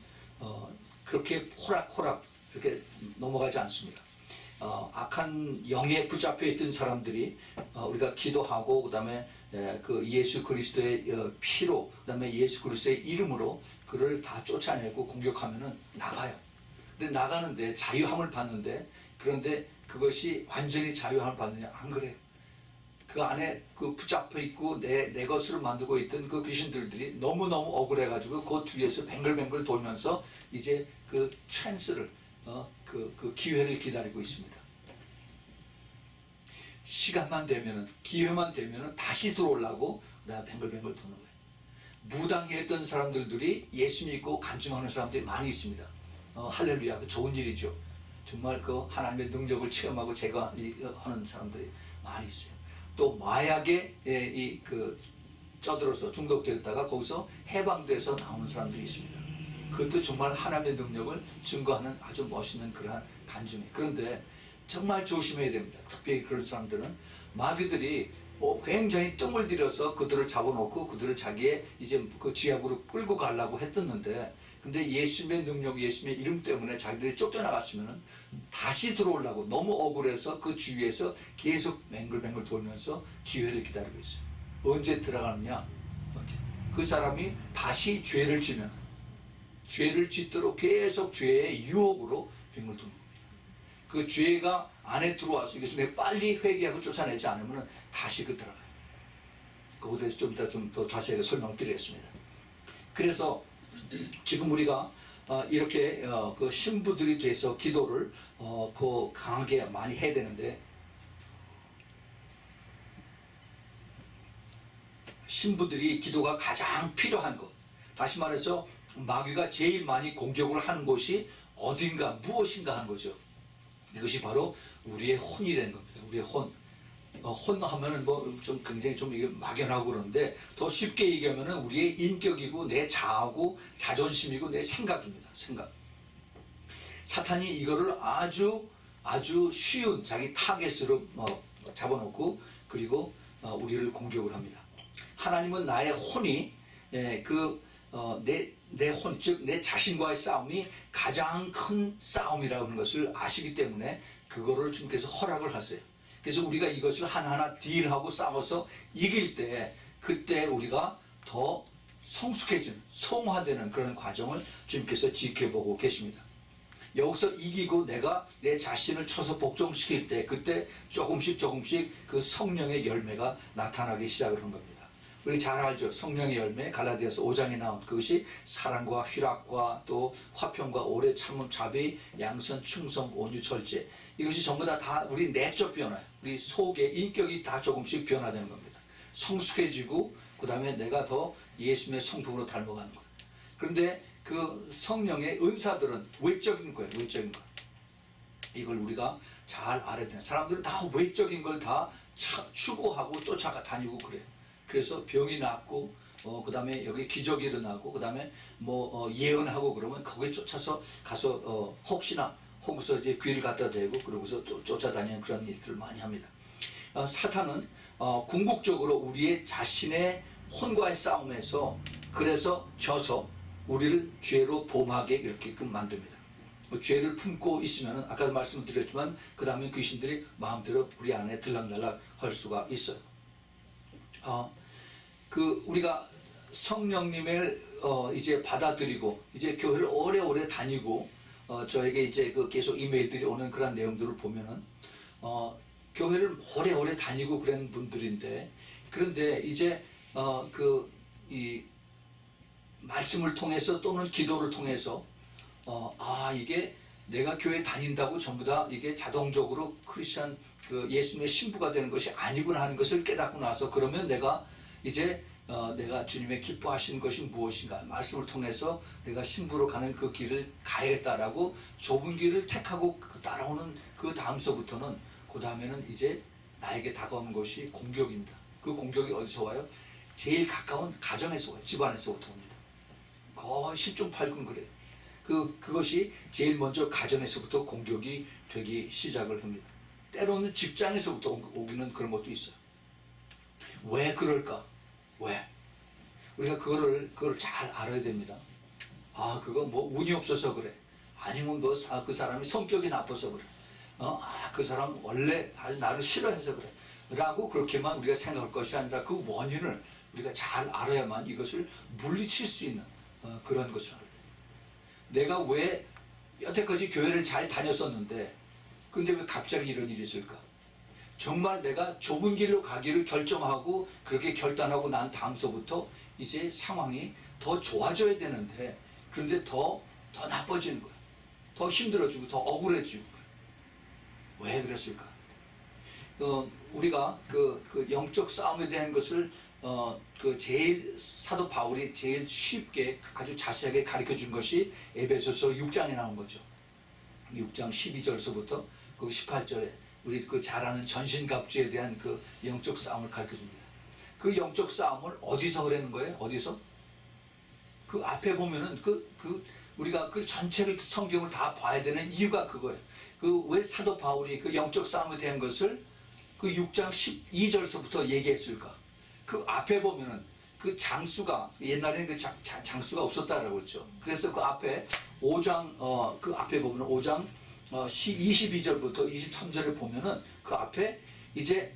그렇게 호락호락 이렇게 넘어가지 않습니다. 악한 영에 붙잡혀 있던 사람들이 우리가 기도하고 그다음에 그 예수 그리스도의 피로 그다음에 예수 그리스도의 이름으로 그를 다 쫓아내고 공격하면은 나가요. 근데 나가는데 자유함을 받는데 그런데 그것이 완전히 자유함을 받느냐? 안 그래요. 그 안에 그 붙잡혀 있고 내 것으로 만들고 있던 그 귀신들이 너무너무 억울해가지고 그 뒤에서 뱅글뱅글 돌면서 이제 그 찬스를 그 기회를 기다리고 있습니다. 시간만 되면은 기회만 되면은 다시 들어오려고 내가 뱅글뱅글 도는 거예요. 무당했던 사람들이 예수 믿고 간증하는 사람들이 많이 있습니다. 할렐루야, 그 좋은 일이죠. 정말 그 하나님의 능력을 체험하고 제거하는 사람들이 많이 있어요. 또 마약에 쪄들어서 중독되었다가 거기서 해방돼서 나오는 사람들이 있습니다. 그것도 정말 하나님의 능력을 증거하는 아주 멋있는 그러한 간증이에요. 그런데 정말 조심해야 됩니다. 특별히 그런 사람들은 마귀들이 굉장히 뜸을 들여서 그들을 잡아놓고 그들을 자기의 이제 그 지역으로 끌고 가려고 했었는데, 근데 예수님의 능력, 예수님의 이름 때문에 자기들이 쫓겨나갔으면 다시 들어오려고 너무 억울해서 그 주위에서 계속 맹글맹글 돌면서 기회를 기다리고 있어요. 언제 들어가느냐? 그 사람이 다시 죄를 지면 죄를 짓도록 계속 죄의 유혹으로 뱅글 도는 겁니다. 그 죄가 안에 들어와서 이것을 빨리 회개하고 쫓아내지 않으면 다시 들어가요. 그거에 대해서 좀 이따 좀 더 자세하게 설명드리겠습니다. 그래서 지금 우리가 이렇게 그 신부들이 돼서 기도를 강하게 많이 해야 되는데, 신부들이 기도가 가장 필요한 것, 다시 말해서 마귀가 제일 많이 공격을 하는 곳이 어딘가 무엇인가 하는 거죠. 이것이 바로 우리의 혼이라는 겁니다. 우리의 혼. 혼하면은 뭐 좀 굉장히 좀 이게 막연하고 그러는데 더 쉽게 얘기하면은 우리의 인격이고 내 자아고 자존심이고 내 생각입니다. 생각. 사탄이 이거를 아주 쉬운 자기 타겟으로 잡아놓고 그리고 우리를 공격을 합니다. 하나님은 나의 혼이 내 혼, 즉 내 자신과의 싸움이 가장 큰 싸움이라고 하는 것을 아시기 때문에 그거를 주님께서 허락을 하세요. 그래서 우리가 이것을 하나하나 딜하고 싸워서 이길 때 그때 우리가 더 성숙해지는, 성화되는 그런 과정을 주님께서 지켜보고 계십니다. 여기서 이기고 내가 내 자신을 쳐서 복종시킬 때 그때 조금씩 그 성령의 열매가 나타나기 시작을 한 겁니다. 우리 잘 알죠. 성령의 열매, 갈라디아서 5장에 나온 그것이 사랑과 희락과 또 화평과 오래 참음, 자비, 양선, 충성, 온유, 절제. 이것이 전부 다 우리 내적 변화예요. 우리 속의 인격이 다 조금씩 변화되는 겁니다. 성숙해지고 그 다음에 내가 더 예수님의 성품으로 닮아가는 거예요. 그런데 그 성령의 은사들은 외적인 거예요. 외적인 거. 이걸 우리가 잘 알아야 돼요. 사람들은 다 외적인 걸 다 추구하고 쫓아가 다니고 그래요. 그래서 병이 낫고 그 다음에 여기 기적이 일어나고 그 다음에 예언하고 그러면 거기에 쫓아서 가서 혹시나 거기서 이제 귀를 갖다 대고 그러고서 또 쫓아다니는 그런 일들을 많이 합니다. 사탄은 궁극적으로 우리의 자신의 혼과의 싸움에서 그래서 져서 우리를 죄로 범하게 이렇게끔 만듭니다. 죄를 품고 있으면 아까도 말씀드렸지만 그 다음에 귀신들이 마음대로 우리 안에 들락날락 할 수가 있어요. 우리가 성령님을 이제 받아들이고 이제 교회를 오래오래 다니고 저에게 이제 계속 이메일들이 오는 그런 내용들을 보면은 교회를 오래오래 다니고 그런 분들인데, 그런데 이제 이 말씀을 통해서 또는 기도를 통해서 이게 내가 교회 다닌다고 전부 다 이게 자동적으로 크리스찬 예수님의 신부가 되는 것이 아니구나 하는 것을 깨닫고 나서 그러면 내가 이제 내가 주님의 기뻐하시는 것이 무엇인가 말씀을 통해서 내가 신부로 가는 그 길을 가야겠다라고 좁은 길을 택하고 따라오는 그 다음서부터는 그 다음에는 이제 나에게 다가오는 것이 공격입니다. 그 공격이 어디서 와요? 제일 가까운 가정에서 와요. 집안에서부터 옵니다. 거의 10중 8군 그래요. 그것이 제일 먼저 가정에서부터 공격이 되기 시작을 합니다. 때로는 직장에서부터 오기는 그런 것도 있어요. 왜 그럴까? 왜? 우리가 그걸 잘 알아야 됩니다. 그거 뭐 운이 없어서 그래. 아니면 뭐 그 사람이 성격이 나빠서 그래. 그 사람 원래 아주 나를 싫어해서 그래. 라고 그렇게만 우리가 생각할 것이 아니라 그 원인을 우리가 잘 알아야만 이것을 물리칠 수 있는 그런 것을 알아야 돼요. 내가 왜 여태까지 교회를 잘 다녔었는데 근데 왜 갑자기 이런 일이 있을까? 정말 내가 좁은 길로 가기를 결정하고 그렇게 결단하고 난 다음서부터 이제 상황이 더 좋아져야 되는데 그런데 더 나빠지는 거예요. 더 힘들어지고 더 억울해지고. 왜 그랬을까? 우리가 그 영적 싸움에 대한 것을 제일 사도 바울이 제일 쉽게 아주 자세하게 가르쳐 준 것이 에베소서 6장에 나온 거죠. 6장 12절서부터 그 18절에 우리 그 잘 아는 전신갑주에 대한 그 영적 싸움을 가르쳐 줍니다. 그 영적 싸움을 어디서 하라는 거예요? 어디서? 그 앞에 보면은 우리가 그 전체를 성경을 다 봐야 되는 이유가 그거예요. 왜 사도 바울이 그 영적 싸움에 대한 것을 그 6장 12절서부터 얘기했을까? 그 앞에 보면은 그 장수가 옛날에는 그 장수가 없었다라고 했죠. 그래서 그 앞에 5장 그 앞에 보면 5장 22절부터 23절에 보면은 그 앞에 이제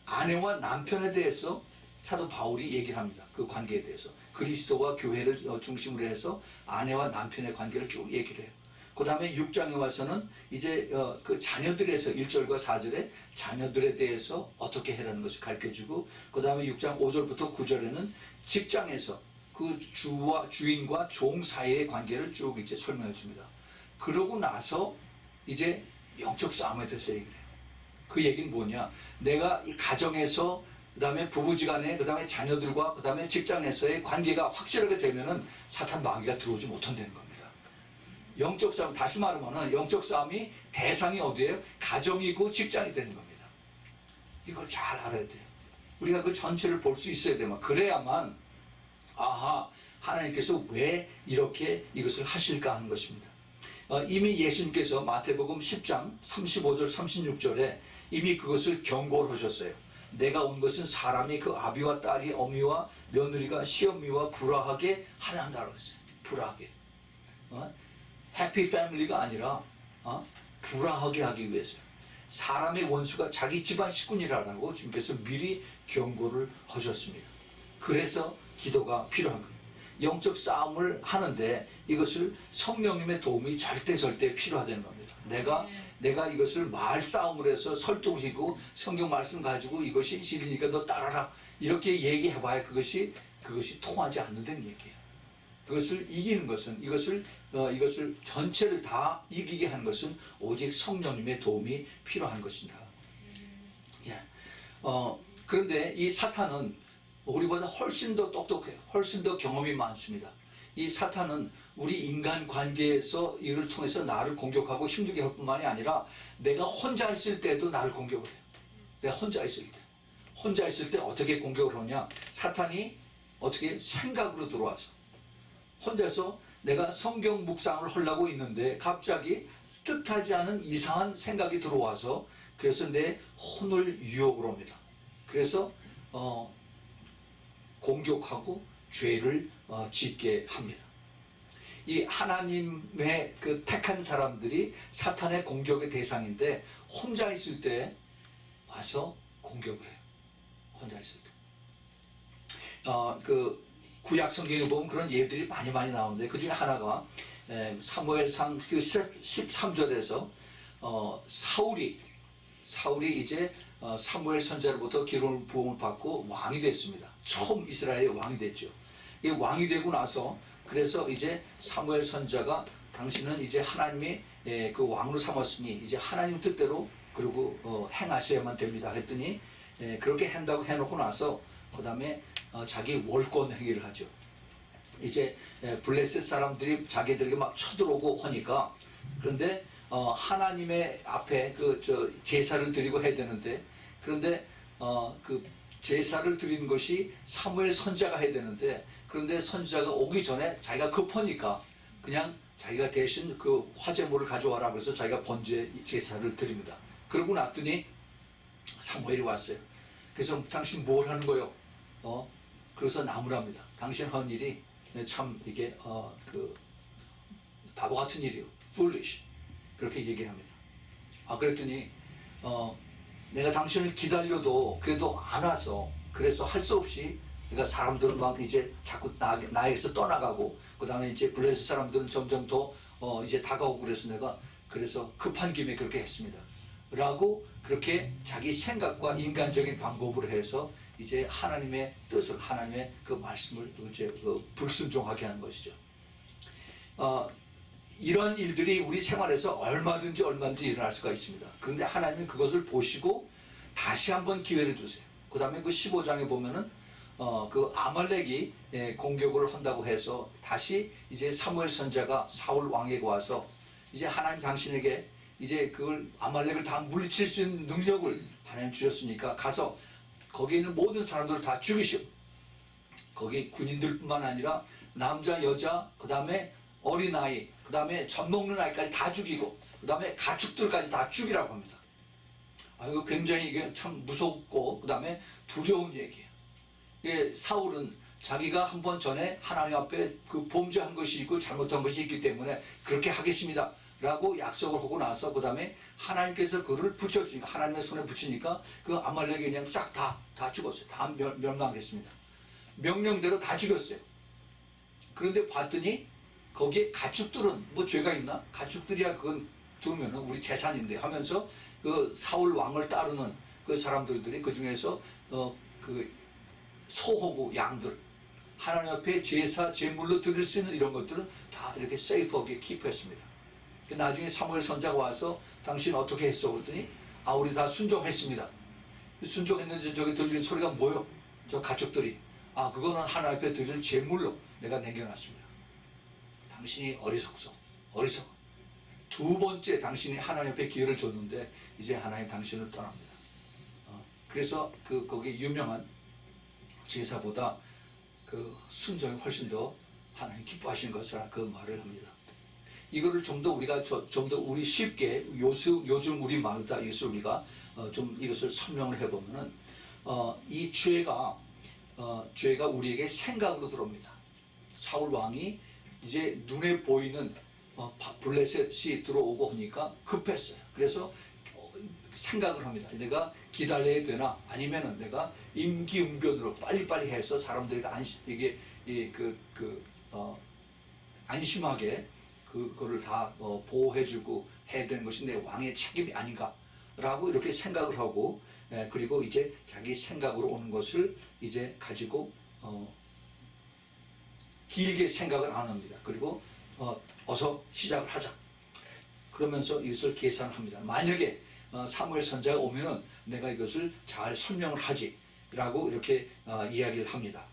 아내와 남편에 대해서 사도 바울이 얘기를 합니다. 그 관계에 대해서 그리스도와 교회를 중심으로 해서 아내와 남편의 관계를 쭉 얘기를 해요. 그 다음에 6장에 와서는 이제 그 자녀들에서 1절과 4절에 자녀들에 대해서 어떻게 해라는 것을 가르쳐주고 그 다음에 6장 5절부터 9절에는 직장에서 그 주인과 종 사이의 관계를 쭉 이제 설명해 줍니다. 그러고 나서 이제 영적 싸움에 대해서 얘기를 해요. 그 얘기는 뭐냐? 내가 이 가정에서 그 다음에 부부지간에 그 다음에 자녀들과 그 다음에 직장에서의 관계가 확실하게 되면은 사탄 마귀가 들어오지 못한다는 겁니다. 영적 싸움, 다시 말하면은 영적 싸움이 대상이 어디예요? 가정이고 직장이 되는 겁니다. 이걸 잘 알아야 돼요. 우리가 그 전체를 볼 수 있어야 돼요. 그래야만 하나님께서 왜 이렇게 이것을 하실까 하는 것입니다. 이미 예수님께서 마태복음 10장 35절 36절에 이미 그것을 경고를 하셨어요. 내가 온 것은 사람이 그 아비와 딸이 어미와 며느리가 시어미와 불화하게 하려 한다고 했어요. 불화하게. 해피 패밀리가 아니라 불화하게 하기 위해서요. 사람의 원수가 자기 집안 식구니라라고 주님께서 미리 경고를 하셨습니다. 그래서 기도가 필요한 거예요. 영적 싸움을 하는데 이것을 성령님의 도움이 절대 필요하다는 겁니다. 내가 이것을 말싸움을 해서 설득이고 성경 말씀 가지고 이것이 진리니까 너 따라라 이렇게 얘기해봐야 그것이 통하지 않는다는 얘기예요. 그것을 이기는 것은 이것을 전체를 다 이기게 하는 것은 오직 성령님의 도움이 필요한 것입니다. 그런데 이 사탄은 우리보다 훨씬 더 똑똑해요. 훨씬 더 경험이 많습니다. 이 사탄은 우리 인간 관계에서 이를 통해서 나를 공격하고 힘들게 할 뿐만이 아니라 내가 혼자 있을 때도 나를 공격을 해요. 내가 혼자 있을 때 어떻게 공격을 하냐? 사탄이 어떻게 생각으로 들어와서 혼자서 내가 성경 묵상을 하려고 있는데 갑자기 뜻하지 않은 이상한 생각이 들어와서 그래서 내 혼을 유혹을 합니다. 그래서 공격하고 죄를 짓게 합니다. 이 하나님의 그 택한 사람들이 사탄의 공격의 대상인데 혼자 있을 때 와서 공격을 해요. 혼자 있을 때. 그 구약 성경에 보면 그런 예들이 많이 나오는데 그 중에 하나가 사무엘상 13절에서 사울이 이제 사무엘 선지자로부터 기름 부음을 받고 왕이 됐습니다. 처음 이스라엘의 왕이 됐죠. 이 왕이 되고 나서 그래서 이제 사무엘 선지자가 당신은 이제 하나님이 그 왕으로 삼았으니 이제 하나님 뜻대로 그리고 행하셔야만 됩니다 했더니 그렇게 한다고 해놓고 나서 그 다음에 자기 월권 행위를 하죠. 이제 블레셋 사람들이 자기들에게 막 쳐들어오고 하니까, 그런데 하나님의 앞에 제사를 드리고 해야 되는데, 그런데 그 제사를 드리는 것이 사무엘 선지자가 해야 되는데, 그런데 선지자가 오기 전에 자기가 급하니까 그냥 자기가 대신 그 화제물을 가져와라 그래서 자기가 번제 제사를 드립니다. 그러고 났더니 사무엘이 왔어요. 그래서 당신 뭘 하는 거요? 그래서 나무랍니다. 당신 한 일이 참 이게 그 바보 같은 일이요. foolish. 그렇게 얘기를 합니다. 그랬더니 내가 당신을 기다려도 그래도 안 와서, 그래서 할 수 없이, 그러니까 사람들은 막 이제 자꾸 나에게서 떠나가고, 그 다음에 이제 블레셋 사람들은 점점 더 이제 다가오고, 그래서 내가 그래서 급한 김에 그렇게 했습니다. 라고 그렇게 자기 생각과 인간적인 방법으로 해서 이제 하나님의 뜻을, 하나님의 그 말씀을 이제 불순종하게 하는 것이죠. 이런 일들이 우리 생활에서 얼마든지 일어날 수가 있습니다. 그런데 하나님은 그것을 보시고 다시 한번 기회를 주세요. 그 다음에 그 15장에 보면은 그 아말렉이 공격을 한다고 해서 다시 이제 사무엘 선지자가 사울 왕에게 와서 이제 하나님 당신에게 이제 그걸 아말렉을 다 물리칠 수 있는 능력을 하나님 주셨으니까 가서 거기에 있는 모든 사람들을 다 죽이시오. 거기 군인들뿐만 아니라 남자, 여자, 그 다음에 어린아이, 그 다음에 젖 먹는 아이까지 다 죽이고, 그 다음에 가축들까지 다 죽이라고 합니다. 이거 굉장히 이게 참 무섭고, 그 다음에 두려운 얘기예요. 이게 사울은 자기가 한번 전에 하나님 앞에 그 범죄한 것이 있고 잘못한 것이 있기 때문에 그렇게 하겠습니다 라고 약속을 하고 나서, 그 다음에 하나님께서 그를 붙여주니까, 하나님의 손에 붙이니까 그 아말렉이 그냥 싹 다 죽었어요. 다 멸망했습니다. 명령대로 다 죽였어요. 그런데 봤더니 거기에 가축들은 뭐 죄가 있나? 가축들이야 그건 두면은 우리 재산인데 하면서 그 사울 왕을 따르는 그 사람들이 그 중에서 그 소하고 양들, 하나님 앞에 제사 제물로 드릴 수 있는 이런 것들은 다 이렇게 세이프하게 킵했습니다. 나중에 사무엘 선지자가 와서 당신 어떻게 했어? 그랬더니 우리 다 순종했습니다. 순종했는지 저기 들리는 소리가 뭐요? 저 가축들이 그거는 하나님 앞에 드릴 제물로 내가 남겨놨습니다. 당신이 어리석어. 두 번째 당신이 하나님 앞에 기회를 줬는데 이제 하나님 당신을 떠납니다. 그래서 거기 유명한 제사보다 그 순종이 훨씬 더 하나님 기뻐하시는 것을 그 말을 합니다. 이거를 좀 더 우리가 좀 더 우리 쉽게 요즘 우리 말다 이것을 우리가 좀 이것을 설명을 해보면은 이 죄가 우리에게 생각으로 들어옵니다. 사울 왕이 이제 눈에 보이는 블레셋이 들어오고 하니까 급했어요. 그래서 생각을 합니다. 내가 기다려야 되나? 아니면은 내가 임기응변으로 빨리빨리 해서 사람들에게 안심하게 그거를 다 보호해주고 해야 되는 것이 내 왕의 책임이 아닌가라고 이렇게 생각을 하고, 그리고 이제 자기 생각으로 오는 것을 이제 가지고 길게 생각을 안 합니다. 그리고 어서 시작을 하자. 그러면서 이것을 계산합니다. 만약에 사무엘 선지자가 오면은 내가 이것을 잘 설명을 하지라고 이렇게 이야기를 합니다.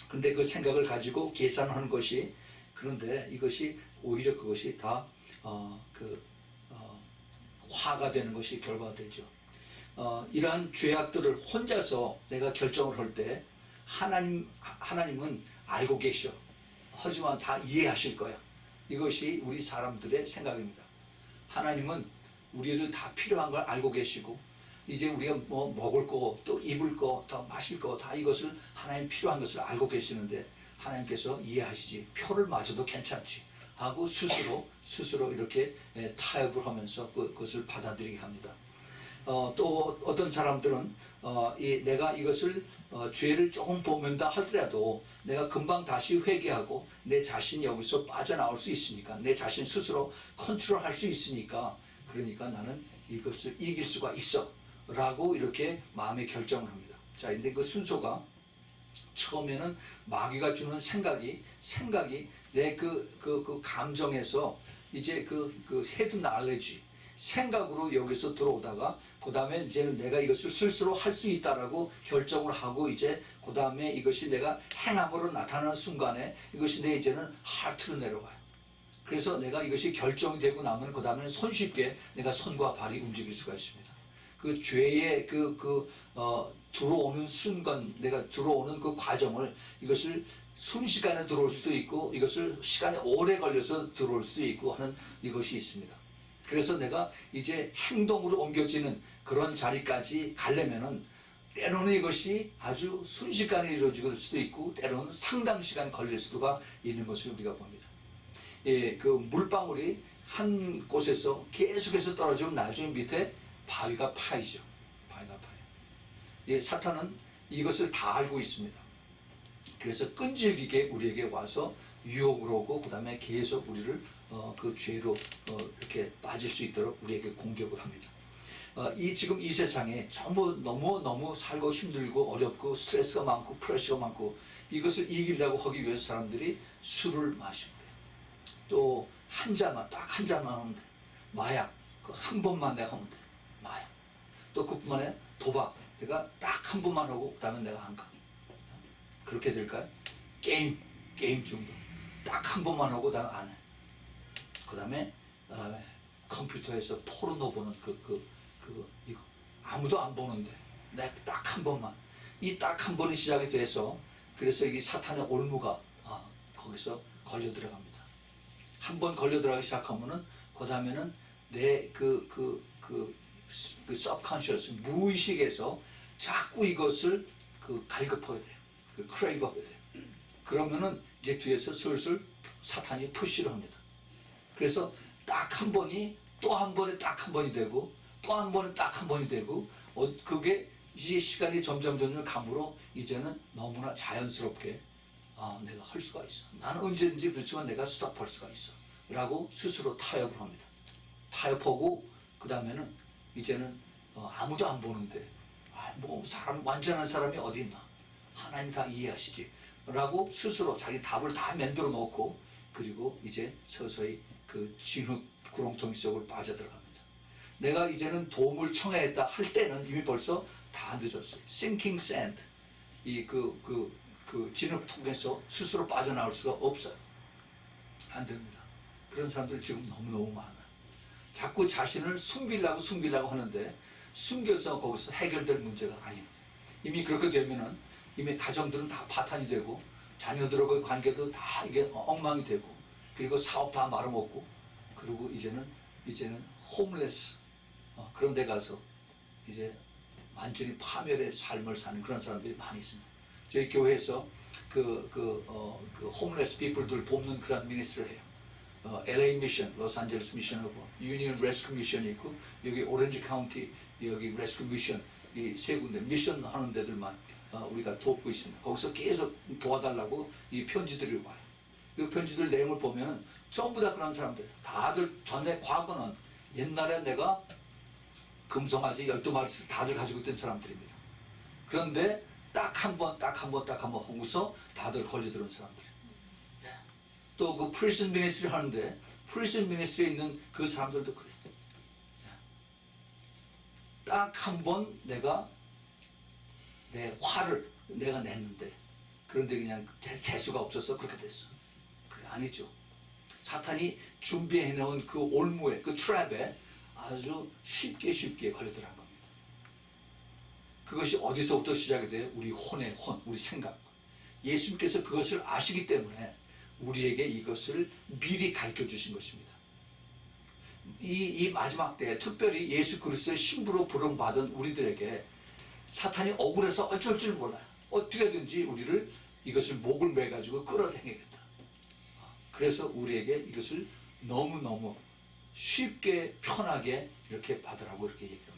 근데 그 생각을 가지고 계산하는 것이, 그런데 이것이 오히려 그것이 다 화가 되는 것이 결과가 되죠. 이러한 죄악들을 혼자서 내가 결정을 할 때 하나님은 알고 계셔. 하지만 다 이해하실 거야. 이것이 우리 사람들의 생각입니다. 하나님은 우리를 다 필요한 걸 알고 계시고, 이제 우리가 뭐 먹을 거, 또 입을 거, 더 마실 거, 다 이것을 하나님 필요한 것을 알고 계시는데 하나님께서 이해하시지, 표를 맞아도 괜찮지 하고 스스로 이렇게 타협을 하면서 그것을 받아들이게 합니다. 또 어떤 사람들은 내가 이것을 죄를 조금 범한다 하더라도 내가 금방 다시 회개하고 내 자신이 여기서 빠져나올 수 있으니까, 내 자신 스스로 컨트롤할 수 있으니까, 그러니까 나는 이것을 이길 수가 있어 라고 이렇게 마음의 결정을 합니다. 자, 근데 그 순서가 처음에는 마귀가 주는 생각이 내 그 감정에서 이제 그 헤드 날레지, 생각으로 여기서 들어오다가 그 다음에 이제는 내가 이것을 스스로 할 수 있다라고 결정을 하고 이제 그 다음에 이것이 내가 행함으로 나타나는 순간에 이것이 내 이제는 하트로 내려와요. 그래서 내가 이것이 결정이 되고 나면 그 다음에 손쉽게 내가 손과 발이 움직일 수가 있습니다. 그 죄의 들어오는 순간, 내가 들어오는 그 과정을 이것을 순식간에 들어올 수도 있고 이것을 시간이 오래 걸려서 들어올 수도 있고 하는 이것이 있습니다. 그래서 내가 이제 행동으로 옮겨지는 그런 자리까지 가려면은 때로는 이것이 아주 순식간에 이루어질 수도 있고 때로는 상당 시간 걸릴 수가 있는 것을 우리가 봅니다. 예, 그 물방울이 한 곳에서 계속해서 떨어지면 나중에 밑에 바위가 파이죠. 바위가 파요. 예, 사탄은 이것을 다 알고 있습니다. 그래서 끈질기게 우리에게 와서 유혹을 오고 그 다음에 계속 우리를 그 죄로 이렇게 빠질 수 있도록 우리에게 공격을 합니다. 지금 이 세상에 너무 살고 힘들고 어렵고 스트레스가 많고 프레셔가 많고 이것을 이기려고 하기 위해서 사람들이 술을 마시고 또 한 잔만 딱 한 잔만 하면 돼. 마약 그 한 번만 내가 하면 돼. 마약 또 그뿐만 아니라 도박 내가 딱 한 번만 하고 그 다음에 내가 안 가. 그렇게 될까요? 게임 중독 딱 한 번만 하고 그 다음에 안 해. 그 다음에 컴퓨터에서 포르노 보는 이거 아무도 안 보는데 내가 딱 한 번만 이 딱 한 번이 시작이 돼서 그래서 이 사탄의 올무가 거기서 걸려 들어갑니다. 한 번 걸려 들어가기 시작하면은 그 다음에는 내 subconscious 무의식에서 자꾸 이것을 갈급하게 돼요. 크레이브하게 돼요. 그러면은 이제 뒤에서 슬슬 사탄이 푸시를 합니다. 그래서 딱 한 번이 또 한 번에 딱 한 번이 되고 또 한 번에 딱 한 번이 되고 그게 이제 시간이 점점 감으로 이제는 너무나 자연스럽게 내가 할 수가 있어. 나는 언제든지 그렇지만 내가 스톱할 수가 있어. 라고 스스로 타협을 합니다. 타협하고 그 다음에는 이제는 아무도 안 보는데 완전한 사람이 어디 있나. 하나님이 다 이해하시지. 라고 스스로 자기 답을 다 만들어 놓고 그리고 이제 서서히 그 진흙 구렁텅이 속으로 빠져들어갑니다. 내가 이제는 도움을 청했다 할 때는 이미 벌써 다 늦었어요. Sinking sand. 진흙통에서 스스로 빠져나올 수가 없어요. 안 됩니다. 그런 사람들 지금 너무너무 많아요. 자꾸 자신을 숨기려고 하는데 숨겨서 거기서 해결될 문제가 아닙니다. 이미 그렇게 되면은 이미 가정들은 다 파탄이 되고 자녀들과의 관계도 다 이게 엉망이 되고 그리고 사업 다 말아먹고 그리고 이제는 홈레스 그런 데 가서 이제 완전히 파멸의 삶을 사는 그런 사람들이 많이 있습니다. 저희 교회에서 홈레스 피플들 돕는 그런 미니스트를 해요. LA 미션, 로스앤젤레스 미션하고 유니언 레스큐 미션이 있고 여기 오렌지 카운티 여기 레스큐 미션 이 세 군데 미션 하는 데들만 우리가 돕고 있습니다. 거기서 계속 도와달라고 이 편지들이 와요. 이 편지들 내용을 보면 전부 다 그런 사람들 다들 전에 과거는 옛날에 내가 금송아지 12마리씩 다들 가지고 있던 사람들입니다. 그런데 딱 한 번 하고서 다들 걸려들은 사람들. 또 그 프리즌 미니스트리 하는데 프리즌 미니스트리에 있는 그 사람들도 그래요. 딱 한 번 내가 내 화를 내가 냈는데 그런데 그냥 재수가 없어서 그렇게 됐어. 그게 아니죠. 사탄이 준비해 놓은 그 올무에 그 트랩에 아주 쉽게 걸려들어간 겁니다. 그것이 어디서부터 시작이 돼요? 우리 혼의 혼, 우리 생각. 예수님께서 그것을 아시기 때문에 우리에게 이것을 미리 가르쳐 주신 것입니다. 이 마지막 때에 특별히 예수 그리스도의 신부로 부름받은 우리들에게 사탄이 억울해서 어쩔 줄 몰라요. 어떻게든지 우리를 이것을 목을 매가지고 끌어당기겠다. 그래서 우리에게 이것을 너무너무 쉽게 편하게 이렇게 받으라고 이렇게 얘기합니다.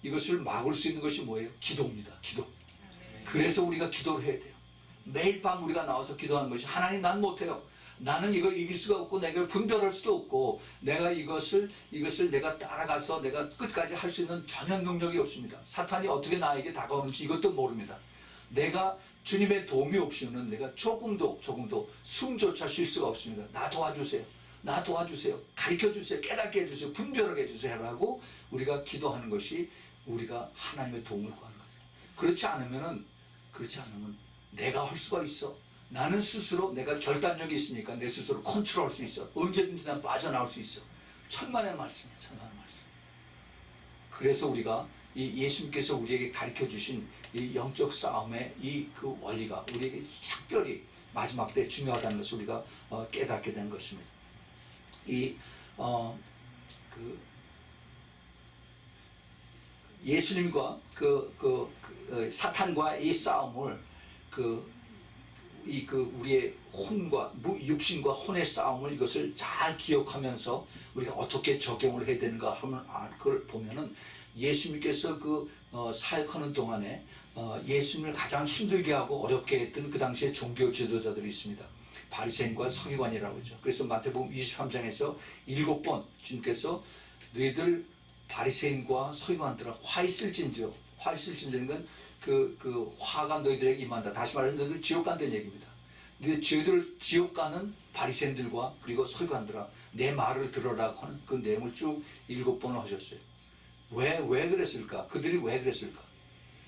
이것을 막을 수 있는 것이 뭐예요? 기도입니다. 기도. 그래서 우리가 기도를 해야 돼요. 매일 밤 우리가 나와서 기도하는 것이 하나님 난 못해요. 나는 이걸 이길 수가 없고 내가 이걸 분별할 수도 없고 내가 이것을 내가 따라가서 내가 끝까지 할 수 있는 전혀 능력이 없습니다. 사탄이 어떻게 나에게 다가오는지 이것도 모릅니다. 내가 주님의 도움이 없이는 내가 조금도 숨조차 쉴 수가 없습니다. 나 도와주세요. 나 도와주세요. 가르쳐주세요. 깨닫게 해주세요. 분별하게 해주세요. 라고 우리가 기도하는 것이 우리가 하나님의 도움을 구하는 거예요. 그렇지 않으면 내가 할 수가 있어. 나는 스스로 내가 결단력이 있으니까 내 스스로 컨트롤할 수 있어. 언제든지 난 빠져나올 수 있어. 천만의 말씀이에요. 천만의 말씀. 그래서 우리가 이 예수님께서 우리에게 가르쳐 주신 이 영적 싸움의 이 그 원리가 우리에게 특별히 마지막 때 중요하다는 것을 우리가 깨닫게 된 것입니다. 예수님과 사탄과 이 싸움을 우리의 혼과 육신과 혼의 싸움을 이것을 잘 기억하면서 우리가 어떻게 적용을 해야 되는가 하면 그걸 보면은 예수님께서 사역하는 동안에 예수님을 가장 힘들게 하고 어렵게 했던 그 당시에 종교 지도자들이 있습니다. 바리새인과 서기관이라고 하죠. 그래서 마태복음 23장에서 7번 주님께서 너희들 바리새인과 서기관들은 화 있을진저, 화 있을진저는 건 그 화가 너희들에게 임한다. 다시 말해서 너희들 지옥 간다는 얘기입니다. 너희들 지옥 가는 바리새인들과 그리고 서기관들아 내 말을 들어라고 하는 그 내용을 쭉 7번을 하셨어요. 왜 그랬을까? 그들이 왜 그랬을까?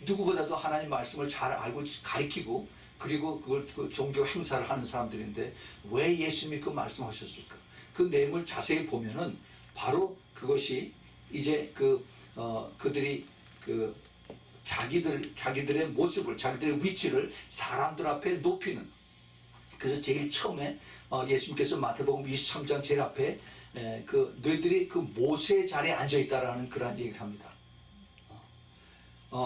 누구보다도 하나님 말씀을 잘 알고 가르치고 그리고 그걸 종교 행사를 하는 사람들인데 왜 예수님이 그 말씀하셨을까? 그 내용을 자세히 보면은 바로 그것이 이제 그들이 자기들의 모습을, 자기들의 위치를 사람들 앞에 높이는. 그래서 제일 처음에 예수님께서 마태복음 23장 제일 앞에 너희들이 그 모세의 자리에 앉아 있다라는 그런 얘기를 합니다.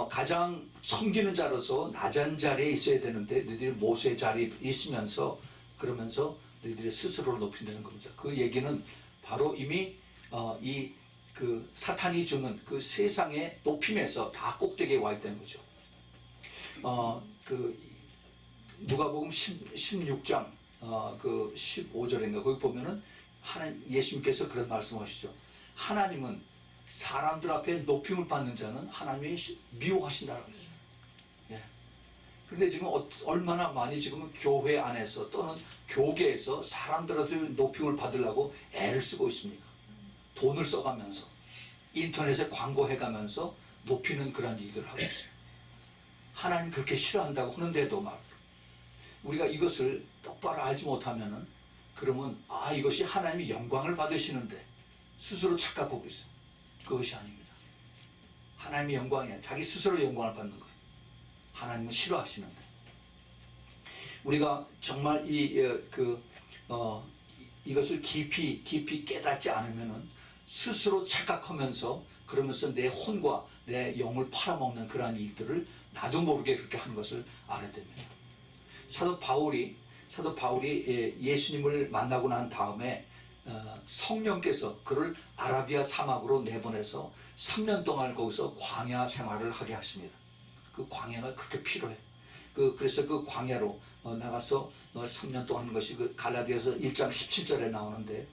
가장 섬기는 자로서 낮은 자리에 있어야 되는데 너희들이 모세의 자리에 있으면서 그러면서 너희들이 스스로를 높인다는 겁니다. 그 얘기는 바로 이미 사탄이 주는 그 세상의 높임에서 다 꼭대기에 와 있다는 거죠. 누가복음 16장 15절인가 거기 보면은 예수님께서 그런 말씀하시죠. 하나님은 사람들 앞에 높임을 받는 자는 하나님이 미워하신다라고 했어요. 예. 그런데 지금 얼마나 많이 지금 교회 안에서 또는 교계에서 사람들한테 높임을 받으려고 애를 쓰고 있습니까? 돈을 써가면서 인터넷에 광고해가면서 높이는 그런 일들을 하고 있어요. 하나님 그렇게 싫어한다고 하는데도 막 우리가 이것을 똑바로 알지 못하면은 그러면 이것이 하나님이 영광을 받으시는데 스스로 착각하고 있어요. 그것이 아닙니다. 하나님의 영광이야. 자기 스스로 영광을 받는 거예요. 하나님은 싫어하시는데 우리가 정말 이것을 깊이 깨닫지 않으면은 스스로 착각하면서 그러면서 내 혼과 내 영을 팔아먹는 그러한 일들을 나도 모르게 그렇게 하는 것을 알아야 됩니다. 사도 바울이 예수님을 만나고 난 다음에 성령께서 그를 아라비아 사막으로 내보내서 3년 동안 거기서 광야 생활을 하게 하십니다. 그 광야가 그렇게 필요해. 그래서 그 광야로 나가서 3년 동안 하는 것이 갈라디아서 1장 17절에 나오는데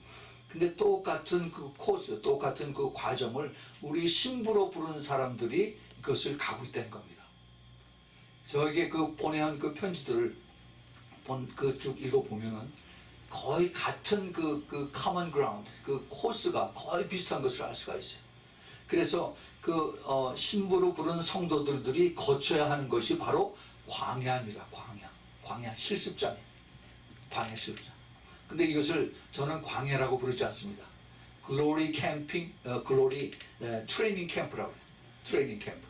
근데 똑같은 그 코스, 똑같은 그 과정을 우리 신부로 부르는 사람들이 그것을 가고 있다는 겁니다. 저에게 보내한 그 편지들을 쭉 읽어보면은 거의 같은 common ground, 그 코스가 거의 비슷한 것을 알 수가 있어요. 그래서 신부로 부르는 성도들이 거쳐야 하는 것이 바로 광야입니다. 광야 실습장이에요. 광야 실습장. 근데 이것을 저는 광야라고 부르지 않습니다. 글로리 캠핑, 글로리 트레이닝 캠프라고 해요. 트레이닝 캠프.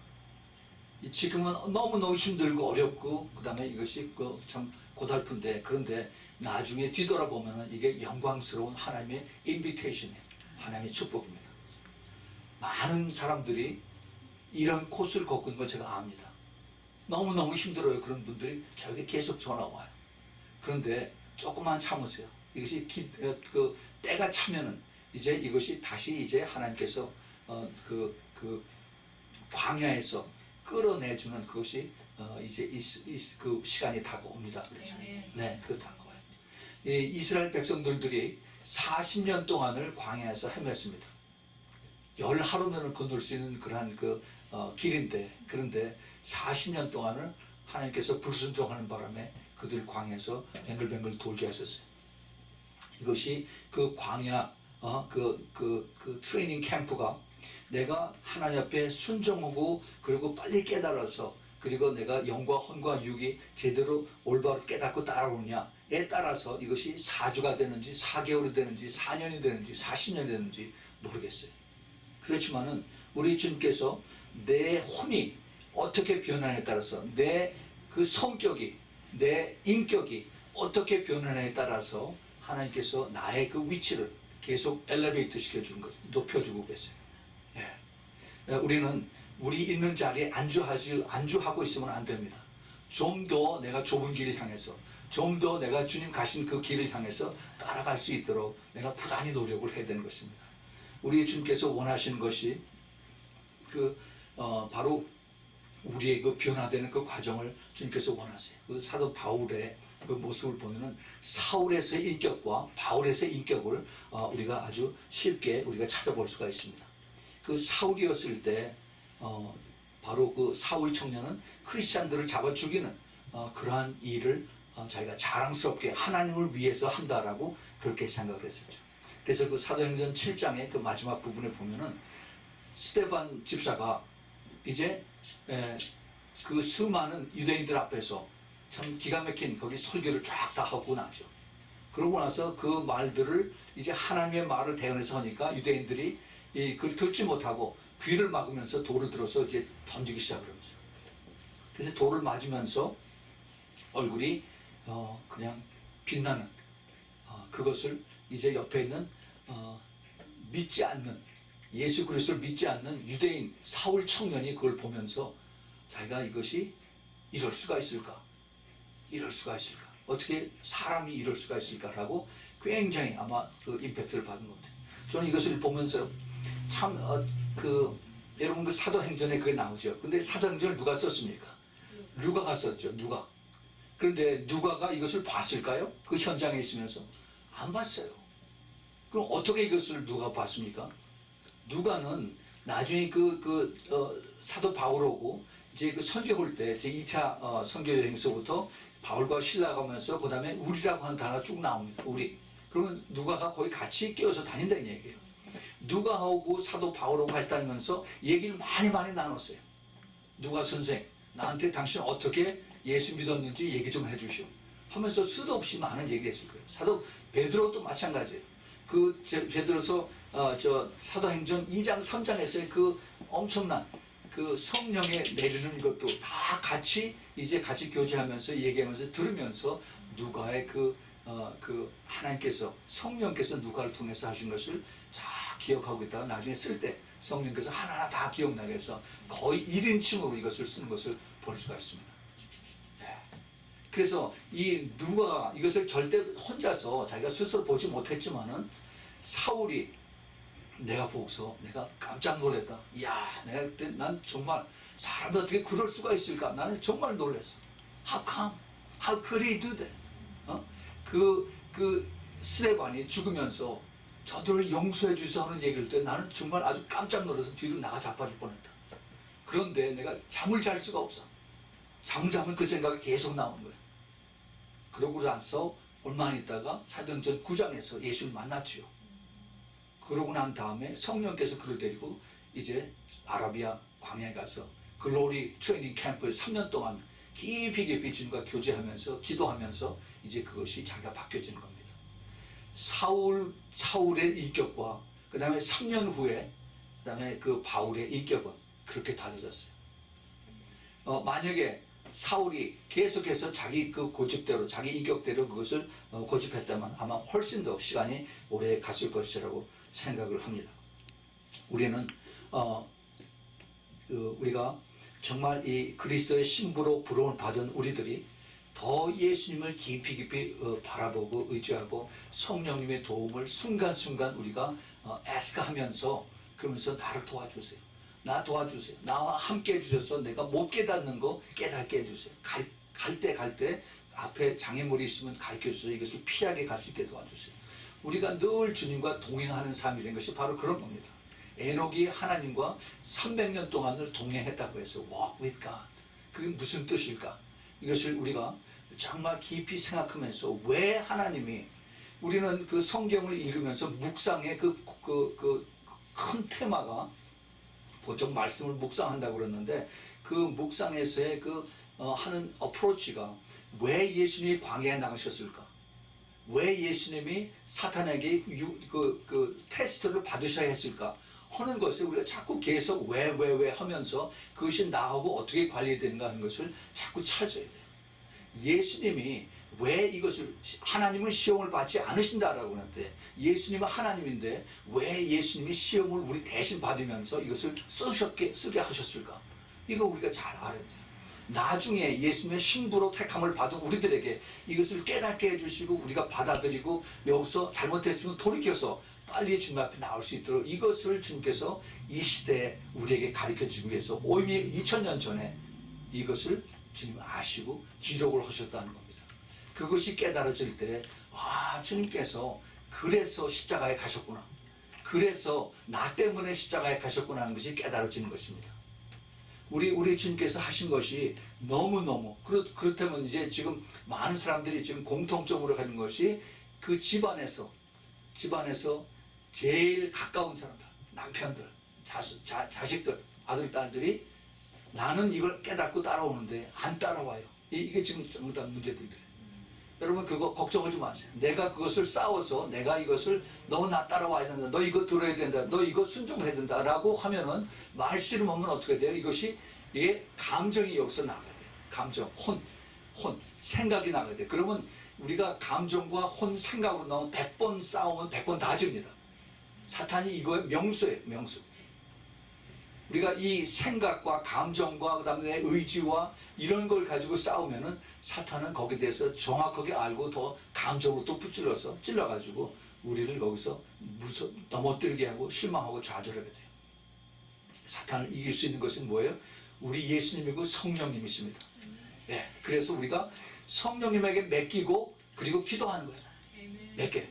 지금은 너무너무 힘들고 어렵고 그 다음에 이것이 참 고달픈데 그런데 나중에 뒤돌아보면 이게 영광스러운 하나님의 인비테이션이에요. 하나님의 축복입니다. 많은 사람들이 이런 코스를 걷고 있는 걸 제가 압니다. 너무너무 힘들어요. 그런 분들이 저에게 계속 전화 와요. 그런데 조금만 참으세요. 이것이 때가 차면은 이제 이것이 다시 이제 하나님께서 광야에서 끌어내주는 그것이 이제 그 시간이 다가옵니다. 그렇죠? 네, 그거 다가와요. 이스라엘 백성들이 40년 동안을 광야에서 헤맸습니다. 10하루면은 건널 수 있는 그러한 길인데 그런데 40년 동안을 하나님께서 불순종하는 바람에 그들 광야에서 뱅글뱅글 돌게 하셨어요. 이것이 그 광야 그 트레이닝 캠프가 내가 하나님 앞에 순종하고 그리고 빨리 깨달아서 그리고 내가 영과 혼과 육이 제대로 올바로 깨닫고 따라오느냐에 따라서 이것이 4주가 되는지 4개월이 되는지 4년이 되는지 40년이 되는지 모르겠어요. 그렇지만은 우리 주님께서 내 혼이 어떻게 변하냐에 따라서 내 그 성격이 내 인격이 어떻게 변하냐에 따라서 하나님께서 나의 그 위치를 계속 엘리베이트 시켜주는 것, 높여주고 계세요. 예. 우리는 우리 있는 자리에 안주하고 있으면 안 됩니다. 좀 더 내가 좁은 길을 향해서, 좀 더 내가 주님 가신 그 길을 향해서 따라갈 수 있도록 내가 부단히 노력을 해야 되는 것입니다. 우리 주님께서 원하시는 것이 바로 우리의 그 변화되는 그 과정을 주님께서 원하세요. 그 사도 바울의 그 모습을 보면은 사울에서의 인격과 바울에서의 인격을 우리가 아주 쉽게 우리가 찾아볼 수가 있습니다. 그 사울이었을 때 바로 그 사울 청년은 크리스찬들을 잡아 죽이는 그러한 일을 자기가 자랑스럽게 하나님을 위해서 한다라고 그렇게 생각을 했었죠. 그래서 그 사도행전 7장의 그 마지막 부분에 보면은 스데반 집사가 이제 그 수많은 유대인들 앞에서 참 기가 막힌 거기 설교를 쫙 다 하고 나죠. 그러고 나서 그 말들을 이제 하나님의 말을 대언해서 하니까 유대인들이 그걸 듣지 못하고 귀를 막으면서 돌을 들어서 이제 던지기 시작하면서 그래서 돌을 맞으면서 얼굴이 그냥 빛나는 그것을 이제 옆에 있는 믿지 않는 예수 그리스도를 믿지 않는 유대인 사울 청년이 그걸 보면서 자기가 이것이 이럴 수가 있을까? 이럴 수가 있을까? 어떻게 사람이 이럴 수가 있을까라고 굉장히 아마 그 임팩트를 받은 것 같아요. 저는 이것을 보면서 참 여러분 그 사도행전에 그게 나오죠. 근데 사도행전을 누가 썼습니까? 누가가 썼죠. 누가. 그런데 누가가 이것을 봤을까요? 그 현장에 있으면서 안 봤어요. 그럼 어떻게 이것을 누가 봤습니까? 누가는 나중에 사도 바울하고 이제 그 선교할 때 제 2차 선교 여행서부터 바울과 신라가면서 그 다음에 우리라고 하는 단어가 쭉 나옵니다. 우리. 그러면 누가가 거의 같이 끼어서 다닌다는 얘기예요. 누가하고 사도 바울하고 같이 다니면서 얘기를 많이 나눴어요. 누가 선생 나한테 당신 어떻게 예수 믿었는지 얘기 좀 해주시오 하면서 수도 없이 많은 얘기를 했을 거예요. 사도 베드로도 마찬가지예요. 베드로서 사도행전 2장 3장에서의 그 엄청난 그 성령에 내리는 것도 다 같이 교제하면서 얘기하면서 들으면서 누가의 하나님께서 성령께서 누가를 통해서 하신 것을 잘 기억하고 있다가 나중에 쓸 때 성령께서 하나하나 다 기억나게 해서 거의 1인칭으로 이것을 쓰는 것을 볼 수가 있습니다. 그래서 이 누가 이것을 절대 혼자서 자기가 스스로 보지 못했지만은 사울이 내가 보고서 내가 깜짝 놀랐다. 이야, 내가 그때 난 정말 사람이 어떻게 그럴 수가 있을까? 나는 정말 놀랐어. How come? How could he do that? 그 스데반이 죽으면서 저들을 용서해 주셔서 하는 얘기를 때 나는 정말 아주 깜짝 놀라서 뒤로 나가 자빠질 뻔했다. 그런데 내가 잠을 잘 수가 없어. 잠을 자면 그 생각이 계속 나오는 거예요. 그러고 나서 얼마 안 있다가 사도행전 9장에서 예수를 만났지요. 그러고 난 다음에 성령께서 그를 데리고 이제 아라비아 광야에 가서 글로리 트레이닝 캠프에 3년 동안 깊이 주님과 교제하면서 기도하면서 이제 그것이 자기가 바뀌어지는 겁니다. 사울의 인격과 그 다음에 3년 후에 그 다음에 그 바울의 인격은 그렇게 달라졌어요. 만약에 사울이 계속해서 자기 그 고집대로 자기 인격대로 그것을 고집했다면 아마 훨씬 더 시간이 오래 갔을 것이라고 생각을 합니다. 우리는 우리가 정말 이 그리스도의 신부로 부름을 받은 우리들이 더 예수님을 깊이 바라보고 의지하고 성령님의 도움을 순간순간 우리가 애스카하면서 그러면서 나를 도와주세요. 나 도와주세요. 나와 함께 해주셔서 내가 못 깨닫는 거 깨닫게 해주세요. 갈 때 앞에 장애물이 있으면 가르쳐주세요. 이것을 피하게 갈 수 있게 도와주세요. 우리가 늘 주님과 동행하는 삶이라는 것이 바로 그런 겁니다. 에녹이 하나님과 300년 동안을 동행했다고 해서 walk with God. 그게 무슨 뜻일까? 이것을 우리가 정말 깊이 생각하면서 왜 하나님이 우리는 그 성경을 읽으면서 묵상의 큰 테마가 보통 말씀을 묵상한다고 그러는데 그 묵상에서의 하는 어프로치가 왜 예수님이 광야에 나가셨을까? 왜 예수님이 사탄에게 테스트를 받으셔야 했을까? 하는 것을 우리가 자꾸 계속 왜 하면서 그것이 나하고 어떻게 관리되는가 하는 것을 자꾸 찾아야 돼요. 예수님이 왜 이것을, 하나님은 시험을 받지 않으신다라고 하는데 예수님은 하나님인데 왜 예수님이 시험을 우리 대신 받으면서 이것을 쓰게 하셨을까? 이거 우리가 잘 알아야 돼요. 나중에 예수님의 신부로 택함을 받은 우리들에게 이것을 깨닫게 해주시고 우리가 받아들이고 여기서 잘못했으면 돌이켜서 빨리 주님 앞에 나올 수 있도록 이것을 주님께서 이 시대에 우리에게 가르쳐주기 위해서 이미 2000년 전에 이것을 주님 아시고 기록을 하셨다는 겁니다. 그것이 깨달아질 때 주님께서 그래서 십자가에 가셨구나. 그래서 나 때문에 십자가에 가셨구나 하는 것이 깨달아지는 것입니다. 우리 주님께서 하신 것이 너무너무 그렇다면 이제 지금 많은 사람들이 지금 공통점으로 가는 것이 그 집안에서 제일 가까운 사람들, 남편들, 자식들, 아들, 딸들이 나는 이걸 깨닫고 따라오는데 안 따라와요. 이게 지금 전부 다 문제들이에요. 여러분 그거 걱정하지 마세요. 내가 그것을 싸워서 내가 이것을 너 나 따라와야 된다. 너 이거 들어야 된다. 너 이거 순종해야 된다. 라고 하면은 말 씨름하면 어떻게 돼요? 이게 감정이 여기서 나가야 돼요. 감정, 혼, 생각이 나가야 돼요. 그러면 우리가 감정과 혼, 생각으로 나오면 100번 싸우면 100번 다 집니다. 사탄이 이거의 명수예요. 명수. 우리가 이 생각과 감정과 그다음에 의지와 이런 걸 가지고 싸우면은 사탄은 거기에 대해서 정확하게 알고 더 감정으로 또 찔러가지고 우리를 거기서 넘어뜨리게 하고 실망하고 좌절하게 돼요. 사탄을 이길 수 있는 것은 뭐예요? 우리 예수님이고 성령님이십니다. 네, 그래서 우리가 성령님에게 맡기고 그리고 기도하는 거예요. 맡겨.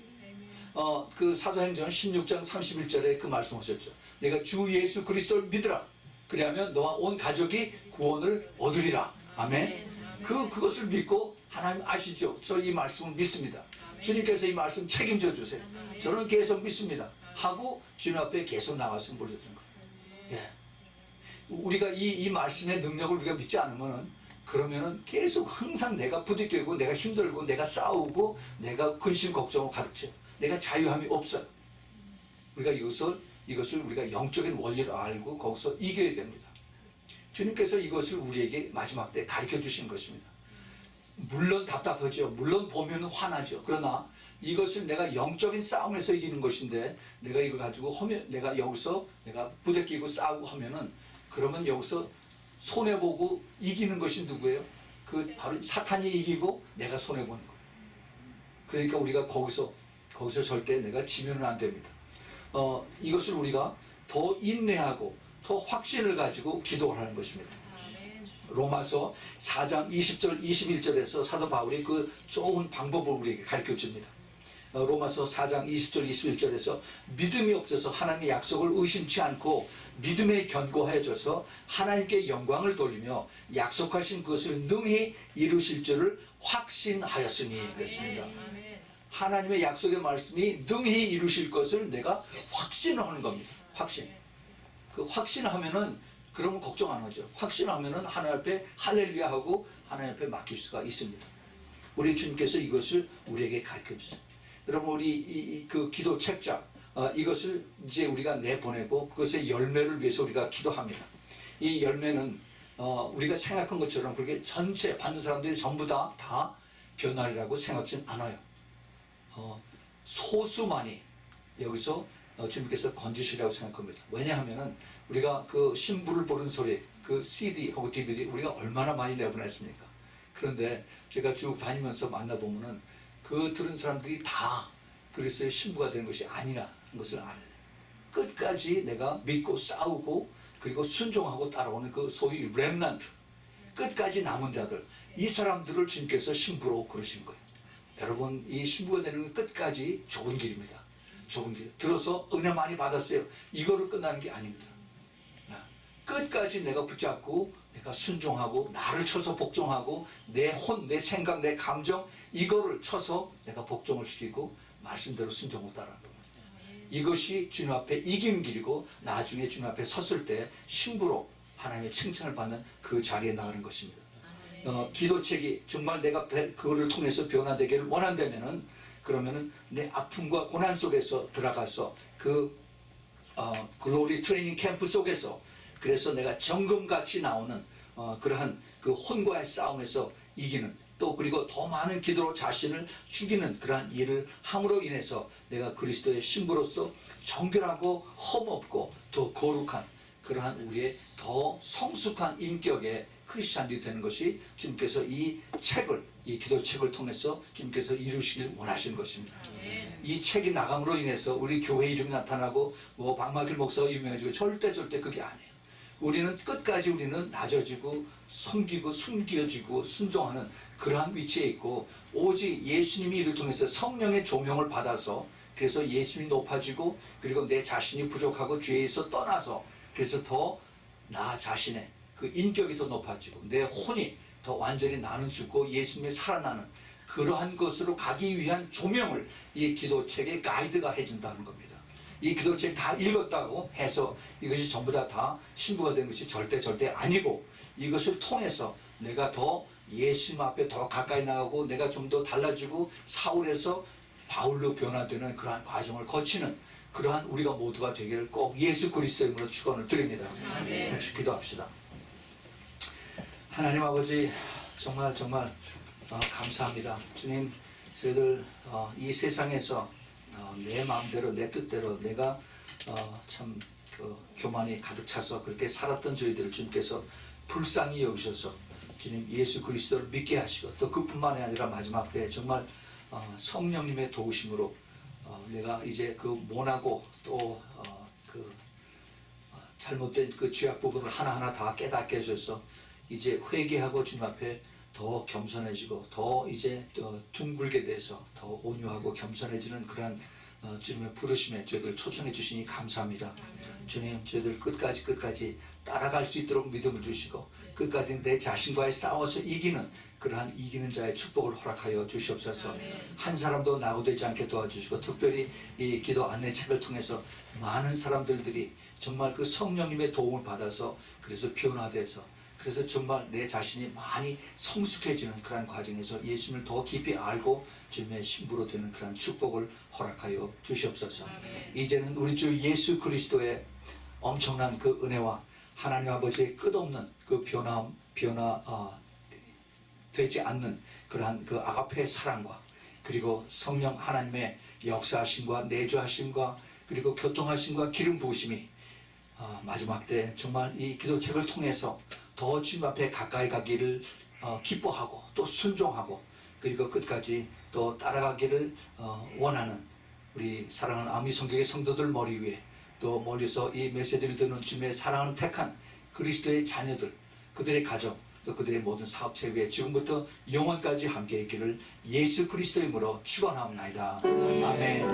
그 사도행전 16장 31절에 그 말씀하셨죠. 내가 주 예수 그리스도를 믿으라. 그리하면 너와 온 가족이 구원을 얻으리라. 아멘. 그것을 믿고 하나님 아시죠? 저 이 말씀을 믿습니다. 주님께서 이 말씀 책임져 주세요. 저는 계속 믿습니다. 하고 주님 앞에 계속 나가서 몰려드는 거예요. 예. 우리가 이 말씀의 능력을 우리가 믿지 않으면은 그러면은 계속 항상 내가 부딪히고 내가 힘들고 내가 싸우고 내가 근심 걱정을 가득 채워. 내가 자유함이 없어요. 우리가 이것을 우리가 영적인 원리를 알고 거기서 이겨야 됩니다. 주님께서 이것을 우리에게 마지막 때 가르쳐 주신 것입니다. 물론 답답하죠. 물론 보면 화나죠. 그러나 이것을 내가 영적인 싸움에서 이기는 것인데 내가 이걸 가지고 하면 내가 여기서 내가 부대끼고 싸우고 하면은 그러면 여기서 손해보고 이기는 것이 누구예요? 그 바로 사탄이 이기고 내가 손해보는 거예요. 그러니까 우리가 거기서 절대 내가 지면은 안 됩니다. 이것을 우리가 더 인내하고 더 확신을 가지고 기도를 하는 것입니다. 로마서 4장 20절 21절에서 사도 바울이 그 좋은 방법을 우리에게 가르쳐 줍니다. 로마서 4장 20절 21절에서 믿음이 없어서 하나님의 약속을 의심치 않고 믿음에 견고해져서 하나님께 영광을 돌리며 약속하신 그것을 능히 이루실 줄을 확신하였으니 그랬습니다. 하나님의 약속의 말씀이 능히 이루실 것을 내가 확신하는 겁니다. 확신. 그 확신하면은 그러면 걱정 안 하죠. 확신하면은 하나님 앞에 할렐루야 하고 하나님 앞에 맡길 수가 있습니다. 우리 주님께서 이것을 우리에게 가르쳐 주세요. 여러분 우리 그 기도 책자 이것을 이제 우리가 내보내고 그것의 열매를 위해서 우리가 기도합니다. 이 열매는 우리가 생각한 것처럼 그렇게 전체 받는 사람들이 전부 다 변화리라고 생각하지 않아요. 소수만이 여기서 주님께서 건지시라고 생각합니다. 왜냐하면은 우리가 그 신부를 부르는 소리, 그 CD하고 DVD 우리가 얼마나 많이 내보냈습니까? 그런데 제가 쭉 다니면서 만나보면은 그 들은 사람들이 다 그리스도의 신부가 되는 것이 아니라는 것을 알아야 돼요. 끝까지 내가 믿고 싸우고 그리고 순종하고 따라오는 그 소위 렘넌트, 끝까지 남은 자들, 이 사람들을 주님께서 신부로 그러신 거예요. 여러분 이 신부가 되는 건 끝까지 좁은 길입니다. 좁은 길. 들어서 은혜 많이 받았어요. 이거로 끝나는 게 아닙니다. 끝까지 내가 붙잡고 내가 순종하고 나를 쳐서 복종하고 내 혼, 내 생각, 내 감정 이거를 쳐서 내가 복종을 시키고 말씀대로 순종했다는 겁니다. 이것이 주님 앞에 이긴 길이고 나중에 주님 앞에 섰을 때 신부로 하나님의 칭찬을 받는 그 자리에 나가는 것입니다. 기도책이 정말 내가 그거를 통해서 변화되기를 원한다면은 그러면은 내 아픔과 고난 속에서 들어가서 그 글로리 트레이닝 캠프 속에서 그래서 내가 정금같이 나오는 그러한 그 혼과의 싸움에서 이기는 또 그리고 더 많은 기도로 자신을 죽이는 그러한 일을 함으로 인해서 내가 그리스도의 신부로서 정결하고 험없고 더 거룩한 그러한 우리의 더 성숙한 인격의 크리스찬들이 되는 것이 주님께서 이 책을 이 기도책을 통해서 주님께서 이루시길 원하시는 것입니다. 이 책이 나감으로 인해서 우리 교회 이름이 나타나고 뭐 박마길 목사가 유명해지고 절대 그게 아니에요. 우리는 끝까지 우리는 낮아지고 섬기고 숨겨지고 순종하는 그러한 위치에 있고 오직 예수님이 이를 통해서 성령의 조명을 받아서 그래서 예수님이 높아지고 그리고 내 자신이 부족하고 죄에서 떠나서 그래서 더 나 자신의 그 인격이 더 높아지고 내 혼이 더 완전히 나는 죽고 예수님이 살아나는 그러한 것으로 가기 위한 조명을 이 기도책의 가이드가 해준다는 겁니다. 이 기도책 다 읽었다고 해서 이것이 전부 다 신부가 되는 것이 절대 아니고 이것을 통해서 내가 더 예수님 앞에 더 가까이 나가고 내가 좀 더 달라지고 사울에서 바울로 변화되는 그러한 과정을 거치는 그러한 우리가 모두가 되기를 꼭 예수 그리스도의 이름으로 축원을 드립니다. 같이 기도합시다. 하나님 아버지 정말 감사합니다. 주님 저희들 이 세상에서 내 마음대로 내 뜻대로 내가 참 교만이 가득 차서 그렇게 살았던 저희들을 주님께서 불쌍히 여기셔서 주님 예수 그리스도를 믿게 하시고 또 그뿐만이 아니라 마지막 때 정말 성령님의 도우심으로 내가 이제 그 모나고 또 그 잘못된 그 죄악 부분을 하나하나 다 깨닫게 해줘서 이제 회개하고 주님 앞에 더 겸손해지고 더 이제 둥글게 돼서 더 온유하고 겸손해지는 그런 주님의 부르심에 저희들 초청해 주시니 감사합니다. 주님 저희들 끝까지 따라갈 수 있도록 믿음을 주시고 끝까지 내 자신과의 싸워서 이기는 그러한 이기는 자의 축복을 허락하여 주시옵소서. 한 사람도 낙오되지 않게 도와주시고 특별히 이 기도 안내책을 통해서 많은 사람들이 정말 그 성령님의 도움을 받아서 그래서 변화돼서 그래서 정말 내 자신이 많이 성숙해지는 그런 과정에서 예수님을 더 깊이 알고 주님의 신부로 되는 그런 축복을 허락하여 주시옵소서. 이제는 우리 주 예수 그리스도의 엄청난 그 은혜와 하나님 아버지의 끝없는 그 되지 않는 그러한 그 아가페의 사랑과 그리고 성령 하나님의 역사하심과 내주하심과 그리고 교통하심과 기름 부으심이 마지막 때 정말 이 기도책을 통해서 더 주님 앞에 가까이 가기를 기뻐하고 또 순종하고 그리고 끝까지 또 따라가기를 원하는 우리 사랑하는 아미 성경의 성도들 머리 위에 또 멀리서 이 메시지를 듣는 주님의 사랑하는 택한 그리스도의 자녀들 그들의 가정 또 그들의 모든 사업체 위에 지금부터 영원까지 함께 있기를 예수 그리스도의 이름으로 축원하옵나이다. 아멘.